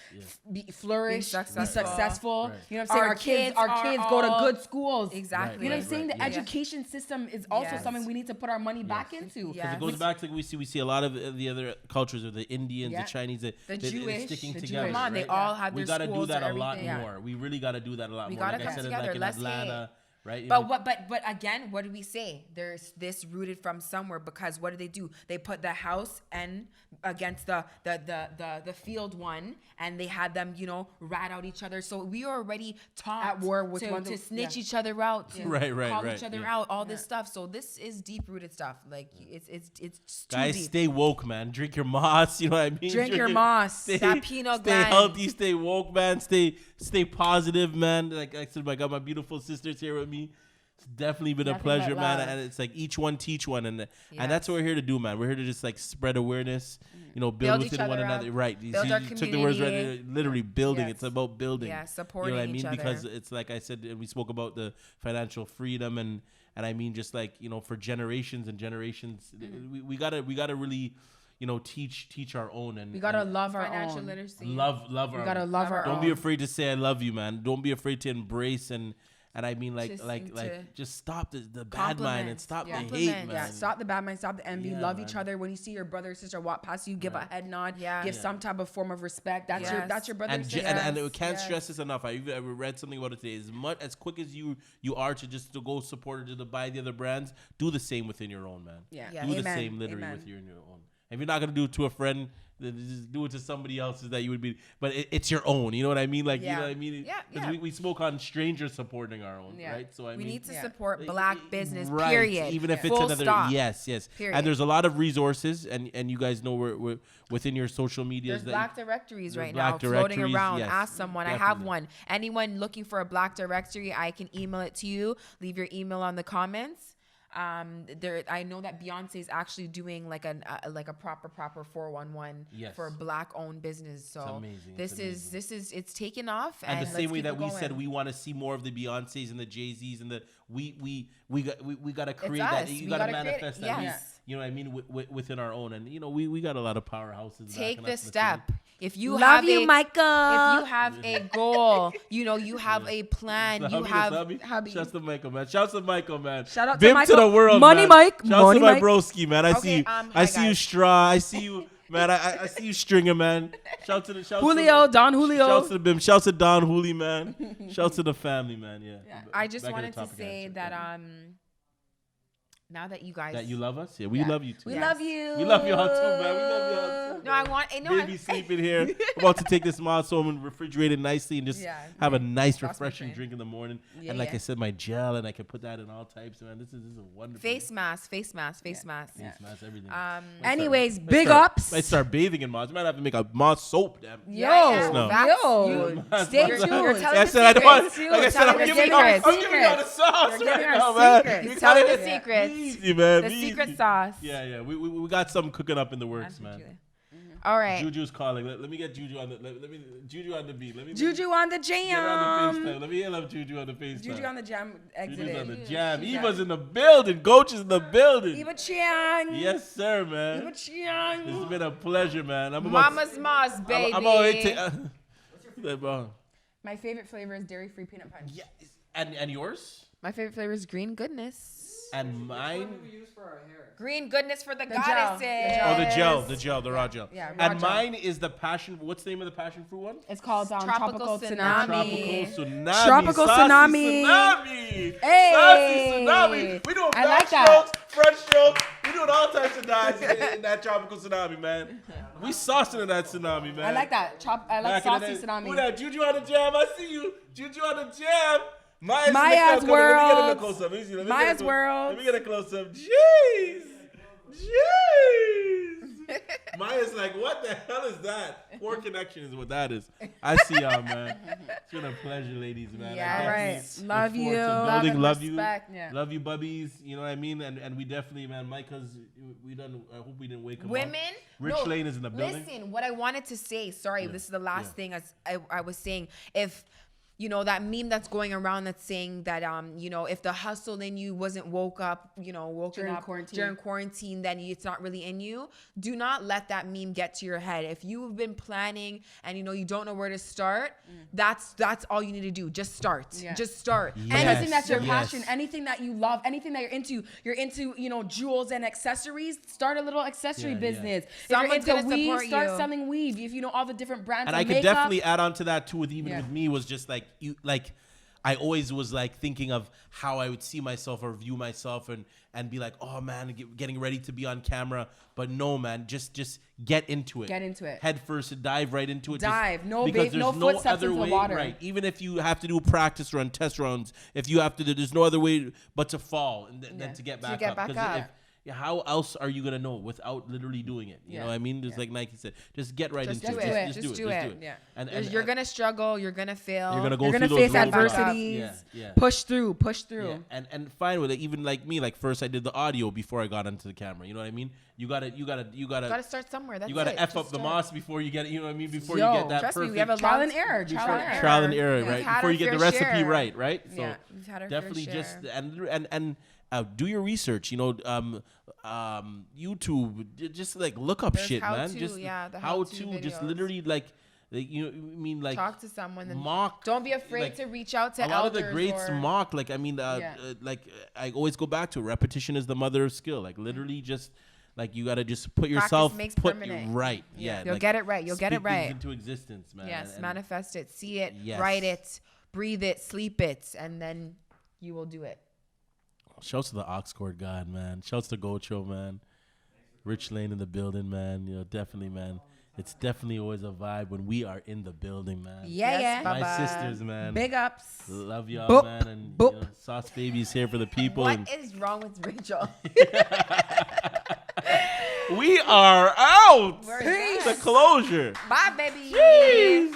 Flourish, be successful. You know what I'm saying? Our kids go to good schools. Exactly. You know what I'm saying? The education system is also something we need to put our money back into. Because it goes back to we see a lot of the other cultures, of the Indians, the Chinese, the Jewish, sticking together. Come on, they all have their schools. We got to do that a lot more. We really got to do that a lot more. Like I said, like in Atlanta. Right? But again, what do we say? There's this rooted from somewhere, because what do? They put the house and against the field one, and they had them, rat out each other. So we are already taught at war with to snitch each other out, to call each other out, all this stuff. So this is deep rooted stuff. Like it's too guys, deep. Stay woke, man. Drink your moss. You know what I mean? Drink your moss. That peanut Stay healthy. Stay woke, man. Stay positive, man. Like I said, I got my beautiful sisters here with me. It's definitely been a pleasure, man. And it's like each one teach one, and that's what we're here to do, man. We're here to just like spread awareness, build within one another. Right. You took the words right. Literally building. It's about building. Yeah, supporting each other. Because it's like I said, and we spoke about the financial freedom, and I mean just like for generations and generations, we gotta really. Teach our own, and we gotta love our financial own. literacy. Love our. We gotta love our own. Don't be afraid to say I love you, man. Don't be afraid to embrace and I mean just stop the bad mind and stop the hate, man. Yeah, stop the bad mind, stop the envy. Love each other. When you see your brother or sister walk past you, give a head nod. Give some type of form of respect. That's your brother and sister. And we can't stress this enough. I read something about it today. As quick as you are to go support or to buy the other brands, do the same within your own, man. Do the same literally with your own. If you're not gonna do it to a friend, then just do it to somebody else's that you would be. But it's your own. You know what I mean? Like you know what I mean? Because we spoke on strangers supporting our own, right? So we need to support black business. Period. Even if it's another. Stop. Yes. Period. And there's a lot of resources, and you guys know we're within your social medias. There's black directories right now floating around. Yes, ask someone. Definitely. I have one. Anyone looking for a black directory, I can email it to you. Leave your email on the comments. I know that Beyonce is actually doing like a proper 411 for black owned business. So it's amazing. This is it's taken off. And the same way that we said we want to see more of the Beyoncés and the Jay-Z's and we got to create that. You got to manifest that. Yes. You know what I mean? Within our own, and we got a lot of powerhouses. Take the step. If you love you, Michael. If you have a goal, you have a plan. You have. Shouts to Michael, man. Shouts to Michael, man. Shout out to Michael. To the world, Money, man. Mike. Shouts to my Mike. broski, man. I see you. I see you, Straw. I see you, man. I see you, Stringer, man. Shout to Julio, Don Julio. Shouts to the Bim. Shouts to Don Julio, man. Shouts to the family, man. Yeah. I just wanted to say that now that you guys you love us, we love you too. We love you. We love you all too, man. We love you all too. No, I want baby sleeping here. I'm about to take this Moss home and refrigerate it nicely and just have a nice refreshing drink in the morning. And like I said, my gel, and I can put that in all types, man. This is a wonderful face mask, everything. Anyways, big ups. Might start bathing in Moss. You might have to make a Moss soap, damn. Yo, stay tuned. You're telling the secrets. Like I said, I'm giving y'all the sauce right now, man. He's telling the secrets. Easy, man. The secret sauce. Yeah. We got something cooking up in the works, man. All right. Juju's calling. Let me get Juju on the. Let me Juju on the beat. Juju on the jam. Let me hear love Juju on the FaceTime. Juju on the jam. Juju's on the jam. Eva's in the building. Coach is in the building. Eva Chiang. Yes, sir, man. Eva Chiang. It's been a pleasure, man. Mama's Moss, baby. I'm already My favorite flavor is dairy-free peanut punch. Yeah. And yours? My favorite flavor is green goodness. And mine. Green goodness for the gel. goddesses. Oh, the gel, the raw gel. Yeah, raw and gel. mine is the passion. What's the name of the passion fruit one? It's called Tropical tropical tsunami. tsunami. Tropical tsunami. Tropical Saucy tsunami. tsunami. Hey. Saucy tsunami. We doing I back like that. strokes, front strokes. We doing all types of dives in that tropical tsunami, man. We saucing in that tsunami, man. I like that. I like Back in the saucy day. tsunami. Who that? Juju on the jam. I see you. Juju on the jam. Maya's Let me get a World. close up. Let me get a Maya's close- World. Let me get a close up. Jeez. Jeez. Maya's like, what the hell is that? Poor connection is what that is. I see y'all, man. It's been a pleasure, ladies, man. Yeah, I definitely right. look Love forward you. to Love building, and love you. respect. Yeah. Love you, bubbies. You know what I mean? And we definitely, man, Mike, because we done. I hope we didn't wake him up. Women. Rich no, Lane is in the building. Listen, what I wanted to say. Sorry, Yeah. this is the last Yeah. thing. As I was saying, if you know that meme that's going around that's saying that you know, if the hustle in you wasn't woken up During quarantine. during quarantine, then it's not really in you. Do not let that meme get to your head. If you've been planning and you know you don't know where to start, that's all you need to do. Just start. Yeah. Just start. Anything that's your Yes. passion, anything that you love, anything that you're into, you know, jewels and accessories, start a little accessory Yeah, yeah. business. Someone's if you're gonna into weave, support start you. selling weave. If you know all the different brands And of I could makeup. definitely add on to that too. With Yeah. me was just like I always was like thinking of how I would see myself or view myself and be like, oh man, getting ready to be on camera. But no, man, just get into it. Get into it. Head first and dive right into it. Dive. No because no there's footsteps into the water. Right. Even if you have to do practice run, test runs, if you have to, there's no other way but to fall and then to get back get up. back 'Cause up. how else are you gonna know without literally doing it? You know what I mean? Just like Nike said, just get right Just into do it. it. Just Just do do it. it. Just do it. Yeah. And You're gonna struggle. You're gonna fail. You're gonna go You're through gonna those face roadblocks. adversities. Yeah. Push through. Yeah, and fine with it. Even like me, like first I did the audio before I got onto the camera. You know what I mean? You gotta Gotta start somewhere. That's you gotta it. f Just up the start. moss before you get it. You know what I mean? Before Yo, you get that trust me, perfect we have a Trial long- and error. trial and error, We've right? had Before our you get the fair recipe share. right, right? So Yeah, we've had our fair definitely share. just and do your research. You know, YouTube, just like look up There's shit, how man. to, Just yeah, the how how-to to, just videos. literally like you know, I mean like Talk to someone. And mock. don't be afraid like, to reach out to a lot of the elders greats or- mock, like I mean, Yeah. like I always go back to repetition is the mother of skill. Like literally, just like you gotta just put yourself makes put permanent. right. Yeah, You'll like, get it right. You'll get it speak things right. into existence, man. Yes, And- manifest it, see it, Yes. write it, breathe it, sleep it, and then you will do it. Shouts to the Oxcord God, man. Shouts to Gocho, man. Rich Lane in the building, man. You know, definitely, man. It's definitely always a vibe when we are in the building, man. Yeah, Yes, My Baba. sisters, man. Big ups. Love y'all, Boop, man. And boop. You know, Sauce Babie's here for the people. What and is wrong with Rachel? we are out. We're The done. closure. Bye, baby. Jeez.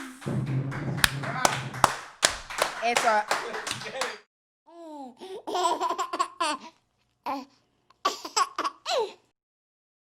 It's a.